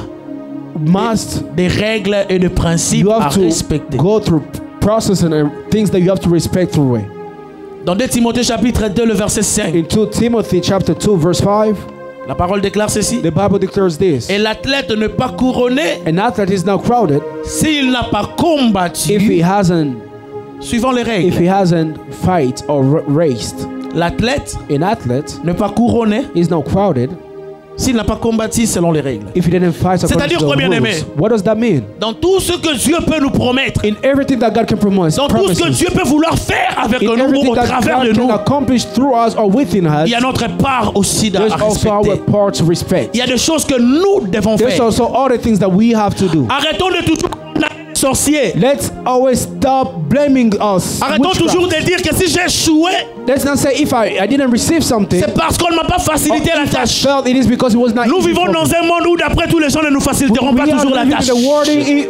must, des règles et des principes you à have to respecter. go through process and things that you have to respect through it. Dans 2 Timothée chapitre 2, le verset 5, In 2 Timothy chapter 2 verse 5, la parole déclare ceci. the Bible declares this. Et l'athlète n'est pas couronné An athlete is not crowded s'il n'a pas if he combattu suivant les hasn't règles. fight or raced. L'athlète An athlete n'est pas couronné is not crowded s'il n'a pas combattu selon les règles. if he didn't fight according C'est-à-dire to quoi, the bien-aimé? rules. What does that mean? Dans tout ce que Dieu peut nous promettre, In everything that God can promise, dans tout ce que Dieu peut vouloir faire avec in nous everything au that travers de God nous, can accomplish through us or within us, il y a notre part aussi à there's also our respecter. part to respect. Il y a des choses que nous devons There's faire. also other things that we have to do. Arrêtons de toujours condamner les sorciers. Let's always stop blaming us. Arrêtons witchcraft. toujours de dire que si j'ai échoué, Let's not say if I didn't receive something, c'est parce qu'on ne m'a pas or facilité la if I tâche. felt it is because it was not Nous easy vivons for me. dans un monde où d'après tous les gens ne nous faciliteront pas We are toujours la living tâche.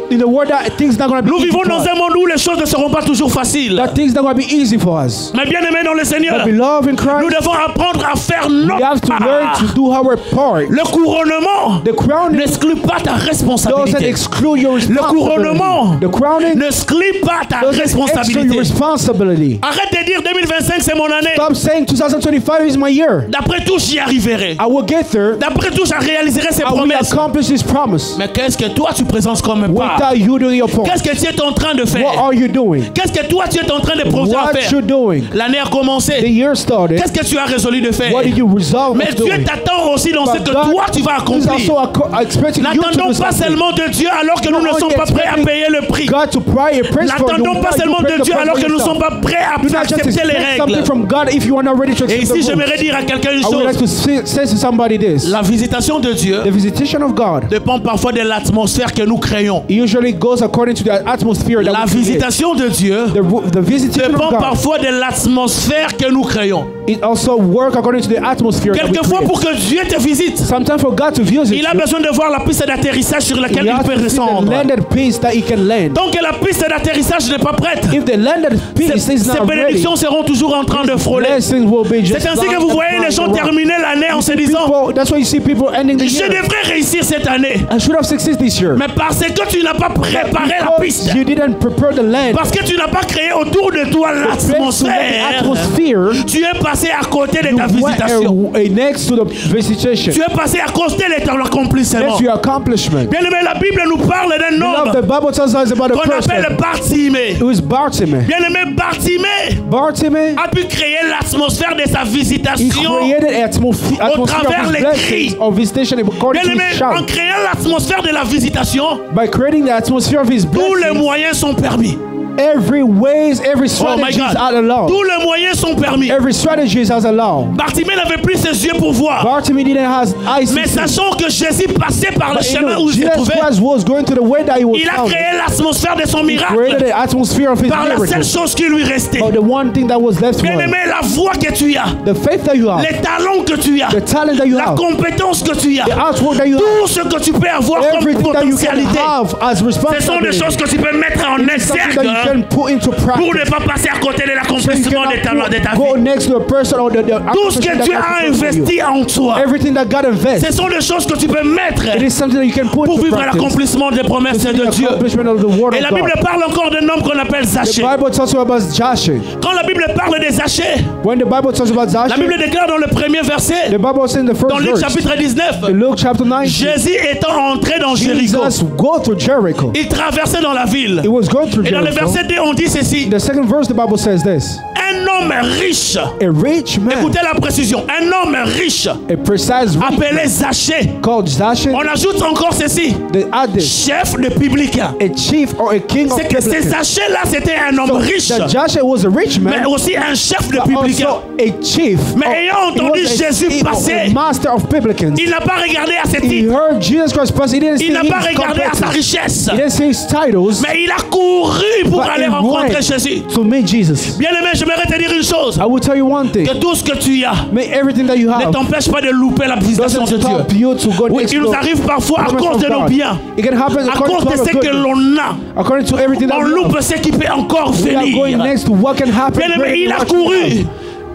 in the world that things not going to be Nous easy vivons for dans us. un monde où les choses ne seront pas toujours faciles. That things not going to be easy for us. Mais bien aimés dans le Seigneur, But beloved in nous Christ, devons apprendre à faire we notre have to learn part. to do our part. Le couronnement The crowning n'exclut pas ta doesn't responsabilité. exclude your Le responsibility. couronnement The crowning n'exclut pas ta doesn't exclude your responsabilité. responsibility. Arrête de dire 2025 c'est mon année. Stop saying 2025 is my year. D'après tout, j'y arriverai. I will get there. D'après tout, je réaliserai ses I will promesses. accomplish this promise. Mais qu'est-ce que toi tu présentes comme part? Without you doing your part. Qu'est-ce que tu es en train de What faire? are you doing? Qu'est-ce que toi tu es en train de produire à What faire? you doing? L'année a The commencé. year started. Qu'est-ce que tu as résolu de faire? What did you resolve Mais of Dieu doing? t'attend aussi dans ce But que God toi tu vas is accomplir. also expecting you to N'attendons do pas something. seulement de Dieu alors que nous ne Not sommes only pas prêts à expecting payer le prix. God to pray a praise for you. N'attendons pas Why you seulement pray de the Dieu prayer alors for que nous ne yourself? sommes pas prêts à Do not just accepter les expect something règles. from God if you are not ready to Et accept ici, the j'aimerais rules. dire à quelqu'un une I would like to chose. say to somebody this. La visitation de Dieu The visitation of God dépend parfois de l'atmosphère que nous créons. usually goes according to the atmosphere that La we create. visitation de Dieu The visitation dépend of God, parfois de l'atmosphère que nous créons. it also works according to the atmosphere that we Quelquefois, create. pour que Dieu te visite, Sometimes for God to visit il a you, besoin de voir la piste d'atterrissage sur laquelle he il has peut to see the descendre. landed piece that he can land. Donc la piste d'atterrissage n'est pas prête. If the landed piece is Ces not ready, bénédictions seront toujours en train de frôler. blessings will be just C'est ainsi que round vous and voyez round les gens and round. terminer l'année en se disant People, that's why you see people ending the je year. devrais réussir cette année. I should have succeeded this year. Mais parce que tu n'as pas préparé la piste, Because you didn't prepare the land. parce que tu n'as pas créé autour de toi Based on the l'atmosphère, atmosphere, tu es passé à côté de you ta went visitation. next to the visitation. Tu es passé à côté de ton accomplissement. That's your accomplishment. Bien aimé, la Bible nous parle d'un Beloved, the homme Bible tells us about a qu'on appelle person Bartimée. who is Bartimaeus. Bien aimé, Bartimée Bartimaeus, a pu créer l'atmosphère de sa he visitation. created atmosphere travers of les his blessings, of visitation according Bien to aimé, his en shout. créant l'atmosphère de la visitation, By creating the atmosphere of his tous les blessings, moyens sont permis. every ways, every Oh my strategy is God. allowed. Tous les moyens sont permis. Every strategy is allowed. Bartimée n'avait plus ses yeux pour voir. Bartimaeus didn't have eyes to Mais see. sachant que Jésus passait par le But you chemin know, où il se Jesus trouvait, Christ was going to the way that he was il a found. créé l'atmosphère de son He created miracle the atmosphere of his par la seule miracle. chose qui lui restait. But the one thing that was left Bien was aimé, la voix que tu as, the faith that you have, les talents que tu as, the talent that you la have, compétence que tu as, the outwork that you have, tout ce que tu peux avoir comme everything that you can potentialité, have as ce sont des responsibility. choses que tu peux mettre en It's something that you exergue can put into pour practice. ne pas passer à côté de So you l'accomplissement de ta go vie. next to a person or the Tout ce que accomplishment Dieu that a God has for you. investi en toi, Everything that God invests, ce sont des choses que tu peux mettre it is something that you can put pour into vivre practice. l'accomplissement des promesses To see de the Dieu. accomplishment of the word Et of la Bible God. parle encore d'un homme qu'on appelle The Zachée. Bible talks about Joshua. Quand la Bible parle des Zachée, When the Bible talks about la Joshua, Bible déclare dans le premier the verset, Bible says in the dans first Luc verse, chapitre 19, in Luke chapter 19, Jésus étant entré dans Jéricho, Jesus go through Jericho. il traversait dans la ville. It was going through Et dans le Jericho. verset 2, on dit ceci. The second verse, the Bible says this: Un homme riche, a rich man, écoutez la précision, un homme riche a precise rich appelé Zachée. called Joshua, On ajoute encore ceci, they add this, chef de publicains. a chief or a king of C'est que ces publicans. Zachée-là, c'était un homme riche, That Joshua was a rich mais man, aussi un chef de but publicains. also a chief. Mais Or- ayant he entendu was a Jésus chief or passer, a master of publicans. il n'a pas regardé à ses He titres, heard Jesus Christ pass. He didn't see il n'a pas his regardé à sa competence. richesse, He didn't see his titles, mais il a couru pour but aller he rencontrer went Jésus. to meet Jesus. Bien-aimé, j'aimerais te dire une chose, I will tell you one thing: que tout ce que tu as may everything that you ne have t'empêche pas de louper la visitation de doesn't Dieu. stop you to go Oui, next il to nous the arrive parfois à promise cause of de nos God. biens, It can happen à according cause to de our ce que goodness, l'on a. according to everything that On we loupe have. ce qui peut encore We are going venir. next to what can happen. Bien-aimé, greater il than a what you couru have.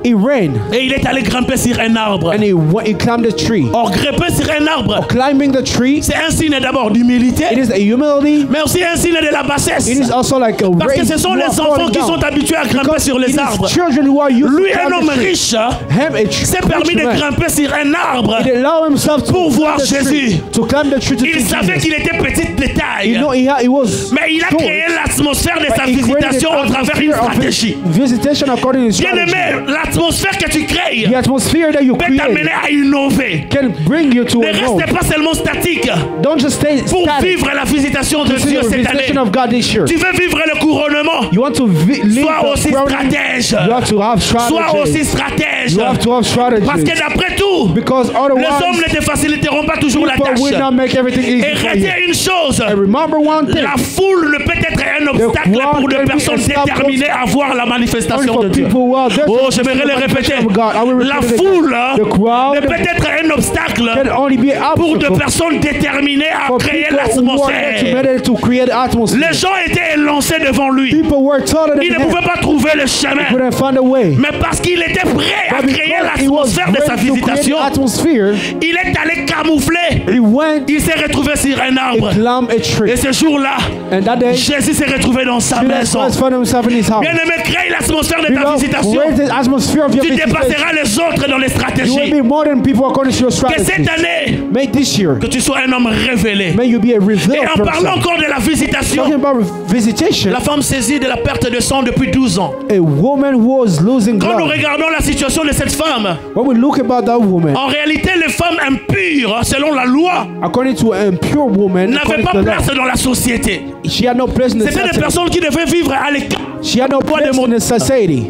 He ran et il est allé grimper sur un arbre. and he climbed the tree. Or, grimper sur un arbre, Climbing the tree, c'est un signe d'abord d'humilité, it is a humility. mais aussi un signe de la bassesse. It is also like a Parce que race. ce sont You les are enfants falling qui down. sont habitués à grimper Because sur les it is arbres. children who are used Lui, to un climb homme the tree. riche, Him, a s'est permis rich de man, grimper sur un arbre. he allowed himself to Pour voir climb the tree, Jésus. to climb the tree to Il see savait Jesus. qu'il était petit de taille, You know, he was mais il a short, créé l'atmosphère de but sa he created visitation à an travers une atmosphere of stratégie. visitation according to his Bien strategy. aimé, l'atmosphère que tu crées The atmosphere that you peut create t'amener à innover. can bring you to Ne a reste road. pas seulement statique Don't just stay pour static. vivre la visitation de To see Dieu the cette année. visitation of God this year. Tu veux vivre le couronnement, You want to live sois aussi the crowning. stratège. You have to have Sois aussi strategy. stratège. You have to have Parce que strategy. d'après tout, Because les hommes otherwise, ne te faciliteront pas toujours la people will tâche. not make everything Et easy for you. retiens une chose, And remember one thing. la foule ne peut être un obstacle crowd pour des can be personnes a stop déterminées à voir la Only manifestation for de Dieu. people who are there Oh, to see j'aimerais the le répéter. manifestation of God. I will La repeat it again. foule The crowd ne peut être un obstacle can only be an pour des obstacle personnes déterminées à for créer people who are l'atmosphère. committed to create atmosphere. Les gens étaient lancés devant lui. People were taller than Il ne him. pouvait pas trouver le chemin. Couldn't find a way. Mais parce qu'il était prêt à But créer because he was l'atmosphère de sa ready to create visitation, the atmosphere, il est allé camoufler. he went, Il s'est retrouvé sur un he arbre. climbed a tree. Et ce jour-là, And that day, Jésus s'est retrouvé dans sa Jesus maison. Christ found himself in his house. Bien-aimé, crée l'atmosphère de ta Beloved, visitation. create the atmosphere of your Tu visitation. dépasseras les autres dans les You will stratégies. be more than people according to your Que strategy. cette année, May this year, que tu sois un homme révélé. may you be a revealed Et en parlant person. encore de la visitation, Talking about visitation, la femme saisie de la perte de sang depuis 12 ans. a woman who was losing Quand nous blood. regardons la situation de cette femme, When we look about that woman, en réalité, les femmes impures, selon la loi, according to a impure woman, n'avaient according pas to the place law, dans la société. she had no place in the C'était des society. personnes qui devaient vivre à l'écart. She had no Poids de place mon- in the society.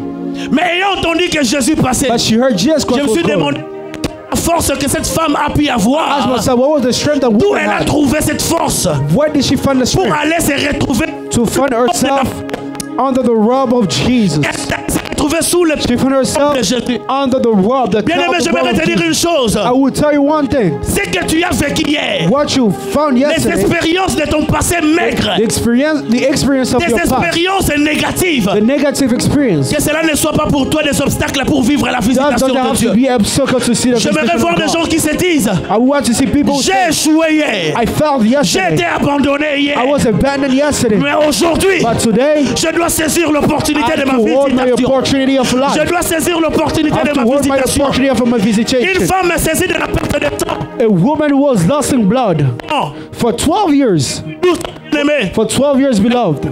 Mais ayant entendu que Jésus passait, But she heard Jesus je Christ me was suis coming. demandé la force que cette femme a pu Ask avoir. myself, what was the strength that D'où woman elle a had? trouvé cette force Where did she find the pour strength aller se retrouver. to find herself under the robe of Jesus? Elle s'est retrouvée sous le She found herself de Jésus. under the robe, the Bien aimé, cloud j'aimerais of te dire une Jesus. chose. I will tell you one thing. Ce que tu as vécu hier, What you found les yesterday, expériences de ton passé maigre, the experience of des your past, expériences négatives, the negative experience, que cela ne soit pas pour toi des obstacles pour vivre la that visitation doesn't de have Dieu. to be an obstacle to see the J'aimerais visitation voir of des gens God. qui se disent, I want to see people j'ai say, échoué hier, I failed j'ai yesterday. été abandonné hier, I was abandoned yesterday. mais aujourd'hui, But today, je dois saisir I l'opportunité de have ma to hold my visitation. opportunity of life. Je dois saisir l'opportunité I have de to ma hold my visitation. opportunity of my Une visitation. femme est saisie de la perte de sang. A woman who was lost in blood Non, for 12 years. tous aimés. For 12 years, beloved.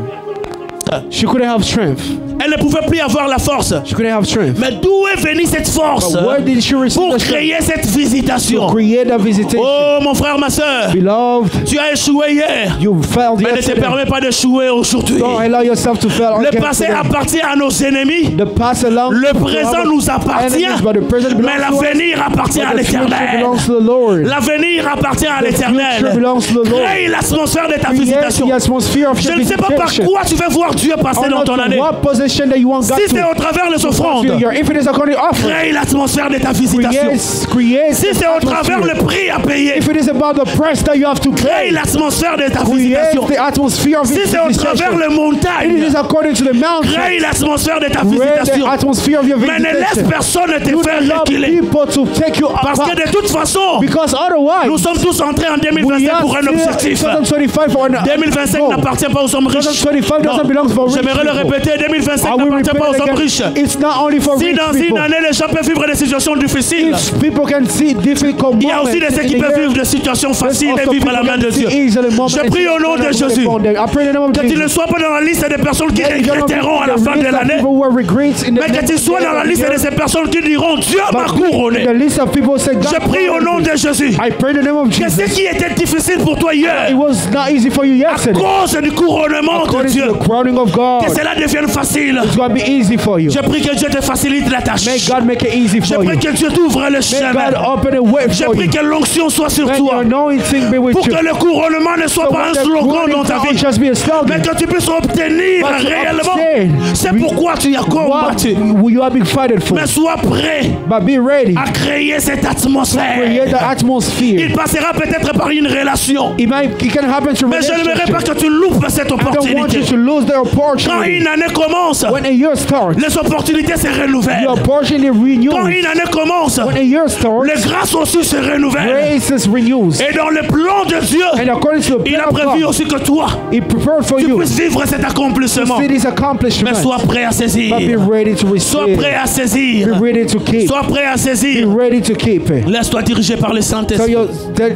She couldn't have strength. Elle ne pouvait plus avoir la force. She couldn't have strength. Mais d'où est venue cette force But where did she receive pour the strength créer cette to visitation? create a visitation? Oh mon frère, ma soeur, Beloved, tu as échoué hier, you failed mais ne te yesterday. permets pas d'échouer aujourd'hui. Don't allow yourself to fail Le again passé today. appartient à nos ennemis, The past alone le to présent our nous appartient, enemies, but the present mais belongs to us. l'avenir appartient à But the future l'éternel. belongs to the Lord. L'avenir appartient à The future l'éternel. belongs to the Lord. Crée l'atmosphère de ta Create visitation. the atmosphere of Je your ne sais pas par visitation. quoi tu veux voir I tu veux passer or dans not ton to année. what position that you want God Si c'est to au travers des offrandes, fulfill your, if it is according to offering, crée l'atmosphère de ta visitation. create Si c'est au travers le prix à payer, if it is about the price that you have to crée pay, l'atmosphère de ta create visitation. the atmosphere of Si c'est au travers visitation. les If it montagnes, is according to the mountain, crée l'atmosphère de ta create the visitation. atmosphere of your Mais ne laisse visitation. personne te Do faire not allow reculer. people to take you Parce que apart, de toute façon, because otherwise nous sommes tous entrés en we 2025 are pour un still objectif. 2025 for an 2025 goal. n'appartient pas aux hommes riches. 2025 Non. doesn't belong for rich J'aimerais le people. répéter, 2025 I will n'appartient repeat pas aux it hommes again. riches. It's not only for Si rich dans une people. année les gens peuvent vivre des situations difficiles, If people can see difficult il y a aussi moments des ceux qui in the peuvent year, vivre des situations there's faciles et also vivre à la people main de can see Dieu. easily moments Je and prie au nom de situations Jésus upon them. I pray in the name of que tu ne Jesus. sois pas dans la liste des personnes qui That you're not regretteront à la in the fin de list of l'année, people who are regrets in the mais que tu sois dans la liste de ces personnes qui diront Dieu m'a couronné. the list of people say, God, Je prie au nom de Jésus I pray in the name of que ce Jesus. qui était difficile pour toi hier, It was not easy for you à yesterday. cause du couronnement de According Dieu, to the crowning of que God, cela devienne facile. it's going to be easy for you. Je prie que Dieu te facilite la tâche. May God make it easy Je for you. prie que Dieu t'ouvre le May chemin. God open a way Je for prie you. que l'onction soit sur May your toi. anointing be with Pour you. que le couronnement ne soit So pas un the slogan crowning dans ta can't vie, just be a slogan. mais que tu puisses obtenir But to réellement. obtain, C'est pourquoi tu as what combattu. you are being fighted for. Mais sois prêt But be ready. à créer cette Create atmosphère. the atmosphere. Il passera peut-être par une relation. It can happen through Mais je n'aimerais pas relationship. que tu loupes cette I don't want opportunité. you to lose the Quand opportunity. une année commence, When a year starts, les opportunités se renouvellent. the opportunity Quand renews. une année commence, When a year starts, les grâces aussi se renouvellent. grace renews. Et dans le plan de Dieu, And according to the il a plan of prévu God, aussi que toi, He prepared for tu you puisses vivre cet to accomplissement. see this Mais accomplishment. sois prêt à But be saisir. ready to Sois receive. prêt à Be saisir. ready to keep. Sois prêt à Be saisir. ready to keep it. Laisse-toi diriger par le So Saint-Esprit.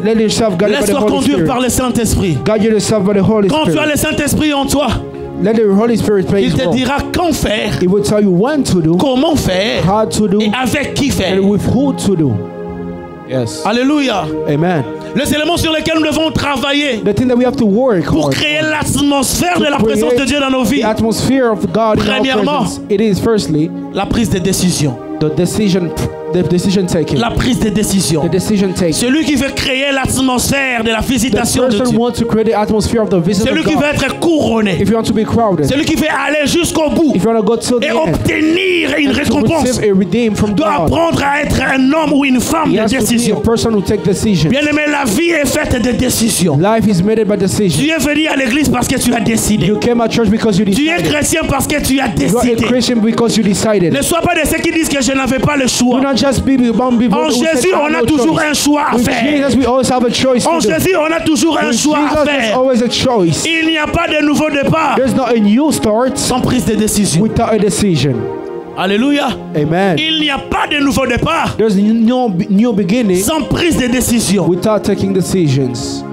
let yourself guide by the Laisse-toi Holy conduire Spirit. par le Saint-Esprit. Guide yourself by the Holy Quand tu as Spirit. le Saint-Esprit en toi, Let the Holy Spirit play il His te role. dira quand faire, He will tell you when to do, comment faire how to do, et avec qui faire. and with who to do. Yes. Alléluia. Amen. Les éléments sur lesquels nous devons travailler The thing that we have to work pour hard, créer l'atmosphère de la to présence de create Dieu dans nos vies. the atmosphere of God in our Premièrement, presence. It is firstly La prise de décision. the decision taking. La prise de décision. The decision taking. Celui qui veut créer l'atmosphère de la The visitation de person Dieu. wants to create the atmosphere of the visit Celui of qui veut God. être couronné. If you want to be crowded, Celui qui veut aller jusqu'au bout if you want to go till the et end, obtenir une to récompense, receive a redeem from doit God, apprendre à être un homme ou une femme he de has to be a décision. person who takes decisions. Bien aimé, la vie est faite de décisions. Life is made by decision. Tu es venu à l'église parce que tu as décidé. You came at church because you Tu es decided. chrétien parce que tu as You are a décidé. Christian because you decided. Ne sois pas de ceux qui disent que je n'avais pas le Do choix. not just be among people En who said, Jésus, "I have on a no toujours choice." un choix à With faire. Jesus, we always have a choice En to do. Jésus, on a toujours un With choix à Jesus, there's faire. always a choice. Il n'y a pas de nouveau départ There's not a new start sans prise de décision. without a decision. Alléluia. Amen. Il n'y a pas de nouveau départ There's no new beginning sans prise de décision. without taking decisions.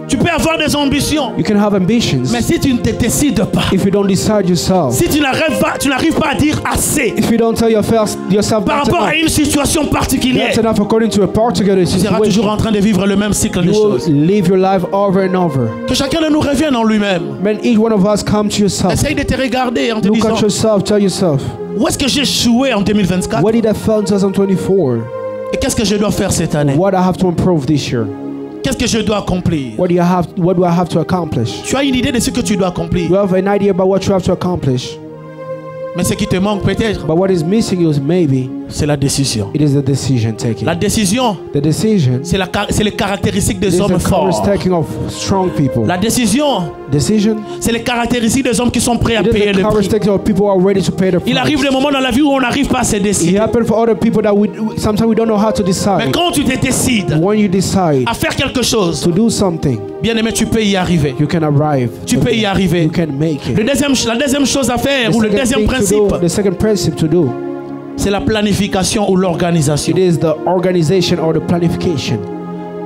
Tu peux avoir des ambitions, You can have ambitions mais si tu ne te décides pas, if you don't decide yourself. si tu n'arrives pas à dire assez If you don't tell yourself par that's rapport enough, à une situation particulière, that's enough according to a particular tu seras toujours situation, en train de vivre le même cycle de you choses. will live your life over and over. Que chacun de nous revienne en lui-même. Man, each one of us come to yourself. Essaye de te regarder en te Look disant, at yourself, tell yourself, où est-ce que j'ai échoué en 2024 what did I fail in 2024? et qu'est-ce que je dois faire cette année? What I have to improve this year? Qu'est-ce que je dois accomplir? What do I have to accomplish? Tu as une idée de ce que tu dois accomplir, You have an idea about what you have to accomplish, mais ce qui te manque peut-être, but what is missing is maybe c'est la décision. it is the decision taking. La décision, The decision c'est les caractéristiques des is hommes the forts. taking of strong people. La décision, Decision c'est les caractéristiques des hommes qui sont prêts à it payer is the le prix. characteristics of people who are ready to pay the Il arrive price. des moments dans la vie où on n'arrive pas à se It décider. happens for other people that sometimes we don't know how to Mais decide. quand tu te décides When you decide à faire quelque chose, to do something, bien aimé, tu peux y arriver. you can arrive. Tu peux y arriver. You can make it. La deuxième chose à faire, The ou le second deuxième thing to principe, do- the second principle to do, c'est la planification ou l'organisation. it is the organization or the planification.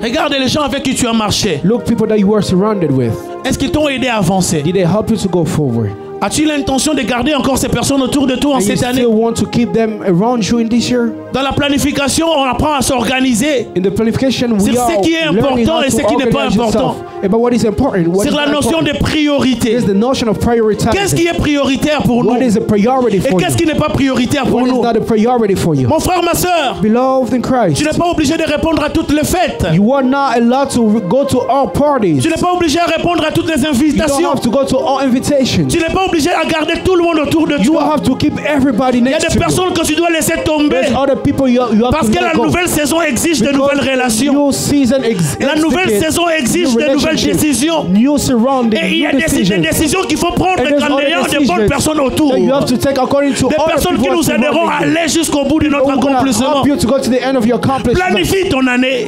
Regarde les gens avec qui tu as marché. Look, people that you were surrounded with, Est-ce qu'ils t'ont aidé à avancer? did they help you to go forward? As-tu l'intention de garder encore ces personnes autour de toi en And you cette année? still want to keep them around you in this year? Dans la planification, on apprend à s'organiser In the planification, we sur are ce qui est learning important how et to ce qui n'est pas organize important. yourself. About what is important, what sur is la not notion important. de priorité. There's the notion of Qu'est-ce qui prioritizing. est prioritaire pour nous? What is a priority Et for qu'est-ce you? qui n'est pas prioritaire pour What is nous? not a priority for you? Mon frère, ma soeur, Beloved in tu Christ, n'es pas obligé de répondre à toutes les fêtes. you are not allowed to go to all parties. Tu n'es pas obligé à répondre à toutes les You don't invitations. have to go to all invitations. Tu n'es pas obligé à garder tout le monde autour de You don't toi. have to keep everybody Il y a next des to you. personnes que tu dois laisser tomber There's other people you have parce to que la let go. nouvelle saison exige de nouvelles relations. New season La nouvelle saison exige de nouvelles décisions. New surroundings, Et il y a new des decisions. décisions qu'il faut prendre And there's en other ayant de bonnes decisions personnes autour. that you have to take according to Des other personnes qui people nous aideront à surrounding you. aller jusqu'au bout de notre Who are gonna accomplissement. help you to go to the end of your accomplishment. Planifie ton année.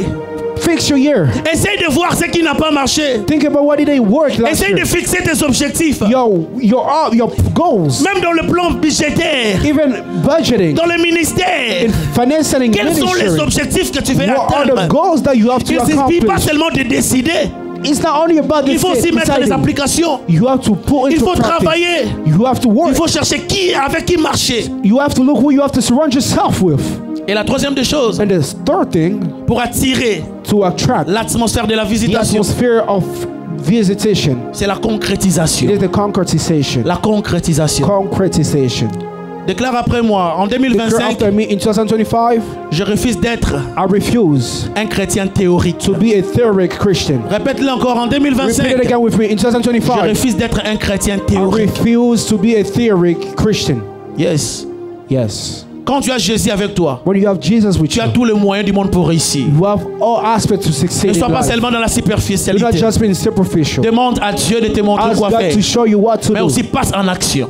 Fix your year. Essaye de voir ce qui n'a pas marché. Think about what didn't work last Essaye de year. fixer tes objectifs. Your goals, Même dans le plan budgétaire, even budgeting, dans le ministère. in financing, Quels sont les ministry. objectifs que tu veux What are the atteindre? goals that you have to Il ne suffit pas accomplish? seulement de décider. It's not only about Il faut aussi mettre les deciding. applications. You have to put Il into faut practice. travailler. You have to Il work. faut chercher avec qui marcher. You have to look who you have to surround yourself with. Et la troisième des choses, And the third thing, pour attirer to attract l'atmosphère de la the visitation, atmosphere of visitation, c'est la it concrétisation. is the concretization. La concrétisation. Concretization. Déclare après moi, en Declare 2025, after me in 2025, je refuse d'être I refuse un chrétien théorique. to be a theoric Christian. Répète-le encore, en Repeat 2025, it again with me in je 2025. refuse d'être un chrétien I théorique. refuse to be a theoric Christian. Yes. Yes. Quand tu as Jésus avec toi, When you have Jesus with tu as you, tous les moyens du monde pour réussir. you have all aspects to succeed Ne in sois pas life. seulement dans la Do not superficialité. just be superficial. Demande à Dieu de te montrer Ask quoi God faire. to show you what to Mais do. aussi passe en action.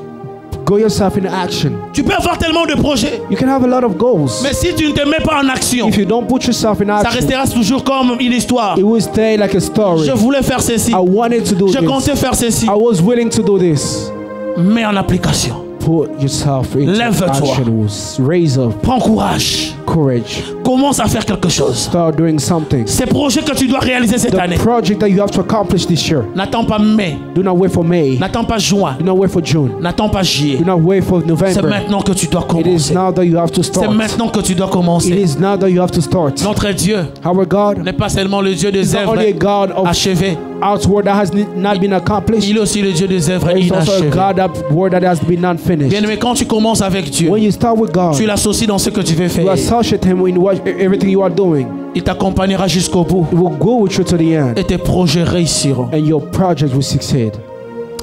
Go yourself in action. Tu peux avoir tellement de projets, You can have a lot of goals. mais si tu ne te mets pas en action, If you don't put yourself in ça action, restera toujours comme une histoire. it will stay like a story. Je voulais faire ceci, I wanted to do je this. comptais faire ceci, I was willing to do this. mets en application. Put yourself into Lève-toi. action. Raise up. Prends courage. Courage. Commence à faire quelque chose. Start doing something. Ces projets que tu dois réaliser cette The année, project that you have to accomplish this year. n'attends pas mai, Do not wait for May. n'attends pas juin, Do not wait for June. n'attends pas juillet. Do not wait for C'est November. maintenant que tu dois It is commencer. now that you have to C'est start. maintenant que tu dois It commencer. is now that you have to start. Notre Dieu Our God n'est pas seulement le Dieu des is not only a œuvres God of achevées, outward that has not been accomplished. il est aussi le Dieu des œuvres It's also a inachevées. God that word that has been not finished. Bien-aimé, quand tu commences avec Dieu, When you start with God, tu l'associes dans ce que tu veux you faire. associate Him in everything you are doing. Il t'accompagnera jusqu'au bout It will go with you to the end, et tes projets réussiront. and your project will succeed.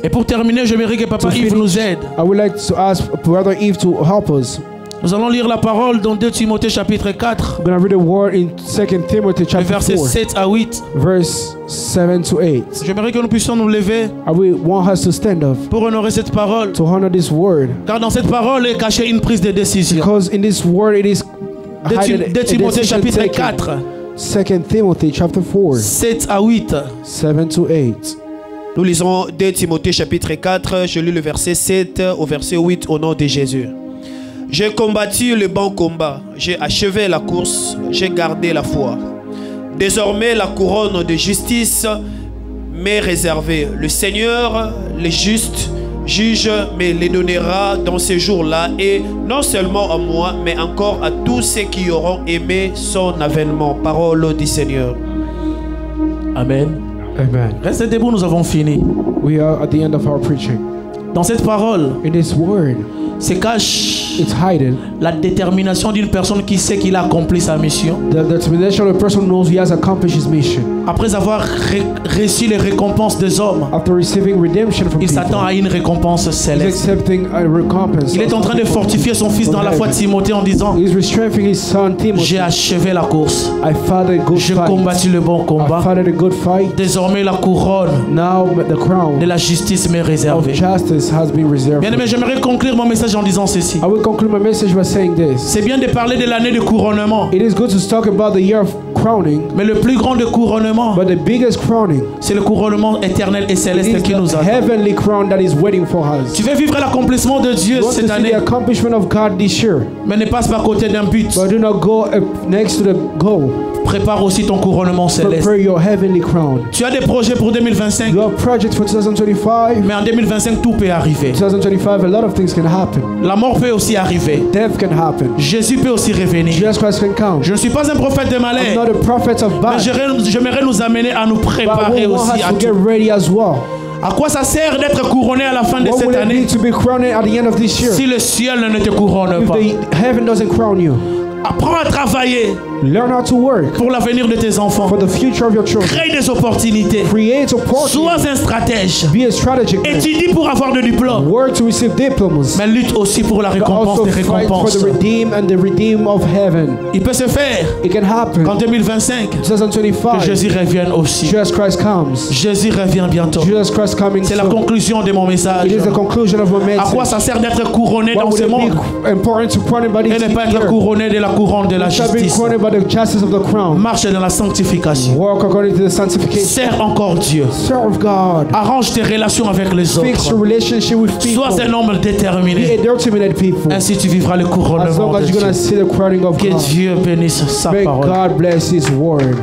Et pour terminer, j'aimerais que Papa To Yves finish, nous aide. I would like to ask Brother Eve to help us. Nous allons lire la parole dans 2 Timothée chapitre 4, We're going to read a word in 2 Timothy les chapter versets 4, 7 à 8. verse 7 to 8. J'aimerais que nous puissions nous lever I will want us to stand up pour honorer cette parole. to honor this word, Car dans cette parole est cachée une prise de décision. because in this word it is 2 Timothée chapitre 4. 4, 2 Timothy chapter 4, 7 à 8. 7 to 8. Nous lisons 2 Timothée chapitre 4, je lis le verset 7 au verset 8 au nom de Jésus. J'ai combattu le bon combat, j'ai achevé la course, j'ai gardé la foi. Désormais la couronne de justice m'est réservée. Le Seigneur, le juste juge, me les donnera dans ces jours-là, et non seulement à moi, mais encore à tous ceux qui auront aimé son avènement. Parole du Seigneur. Amen. Amen. Restez debout, nous avons fini. We are at the end of our preaching. Dans cette parole In this word, se cache it's hidden la détermination d'une personne qui sait qu'il a accompli sa mission. the determination of a person who knows he has accomplished his mission. Après avoir reçu les récompenses des hommes, After receiving redemption from il s'attend people, à une récompense he's céleste. accepting a recompense. Il est en train de fortifier son fils dans la foi de Timothée en disant: He's strengthening his son Timothy. j'ai achevé la course, I fought a good j'ai fight. combattu le bon I combat. fought a good fight. Désormais la couronne Now the de crown la justice m'est of réservée. justice has been reserved. Bien aimé, j'aimerais conclure mon message en disant ceci. I will conclude my message by saying this. C'est bien de parler de l'année de couronnement, It is good to talk about the year of crowning, mais le plus grand de couronnement, but the biggest crowning c'est le couronnement éternel et is céleste qui nous the attend. heavenly crown that is waiting for us. Tu veux vivre l'accomplissement de Dieu You want to cette see année, the accomplishment of God this year, mais ne passe pas à côté d'un but. but do not go next to the goal. prépare aussi ton couronnement céleste. Prepare your heavenly crown. Tu as des projets pour 2025, You have projects for 2025. mais en 2025, tout peut arriver. 2025, a lot of things can happen. La mort peut aussi arriver. Death can happen. Jésus peut aussi revenir. Jesus Christ can come. Je ne suis pas un prophète de I'm malheur, not a prophet of mais bad, j'aimerais nous amener à nous but préparer we want aussi us à to get tout. ready as well. À quoi ça sert d'être couronné à la fin de What cette will it année be to be crowned at the end of this year si le ciel ne te couronne if pas? the heaven doesn't crown you? Apprends à travailler Learn how to work pour l'avenir de tes enfants. for the future of your children. Crée des opportunités. Create opportunities. Sois un stratège. Be a strategic man. Étudie pour avoir de diplômes. Work to receive diplomas. Mais lutte aussi pour la But récompense also des fight for récompenses. the redeemed and the redeemed of heaven. Il peut se faire It can happen. qu'en 2025, que 2025, Jésus revienne aussi. Jesus Christ comes. Jésus revient bientôt. Jesus Christ coming C'est la soon. conclusion de mon message. It is the conclusion of my À quoi message. ça sert d'être couronné What dans would ce it monde be important to crown body et ne pas être here? couronné de la couronne de la Shall be justice? crowned by the justice of the crown. Marche dans la sanctification. Walk according to the sanctification. Sers encore Dieu. Serve God. Arrange tes relations avec les Fix your autres. relationship with people. Sois un homme Be déterminé. a determined people. Ainsi tu vivras le As couronnement long de as you're Dieu. gonna see the crowning of Que God. Dieu bénisse sa May parole. God bless His word.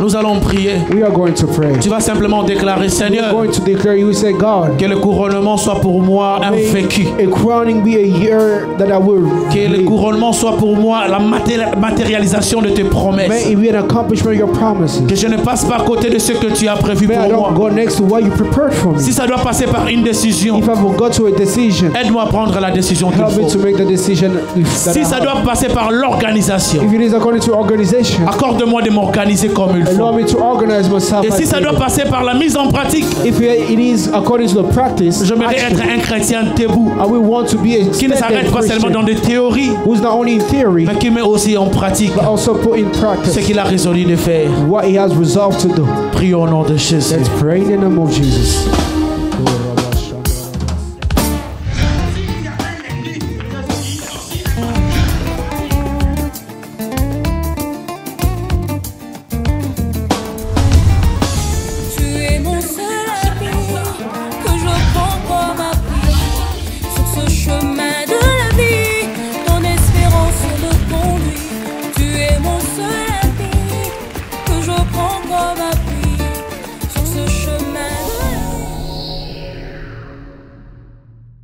Nous allons prier. We are going to pray. Tu vas simplement déclarer, We're Seigneur, going to declare, you say, God, que le couronnement soit pour moi un may vécu. a crowning be a year that I will Que le live. couronnement soit pour moi la matérialisation de tes promesses. May it be an accomplishment of your promises. Que je ne passe pas à côté de ce que tu as prévu May I pour moi. don't go next to what you prepared for me. Si ça doit passer par une décision, If I will go to a decision, aide-moi à prendre la décision qu'il help me to faut. make the decision that Si I ça have. doit passer par l'organisation, If it is according to organization, accorde-moi de m'organiser comme il allow faut. me to organize myself. Et si as ça doit needed. passer par la mise en pratique, If it is according to the practice, j'aimerais être action, un chrétien debout, I will want to be a qui ne s'arrête steadfast pas seulement dans Christian des théories, who's not only in theory, mais qui met aussi en pratique but also put in ce practice qu'il a résolu de faire. what he has resolved to do. Prions au nom de Jésus. Let's pray in the name of Jesus.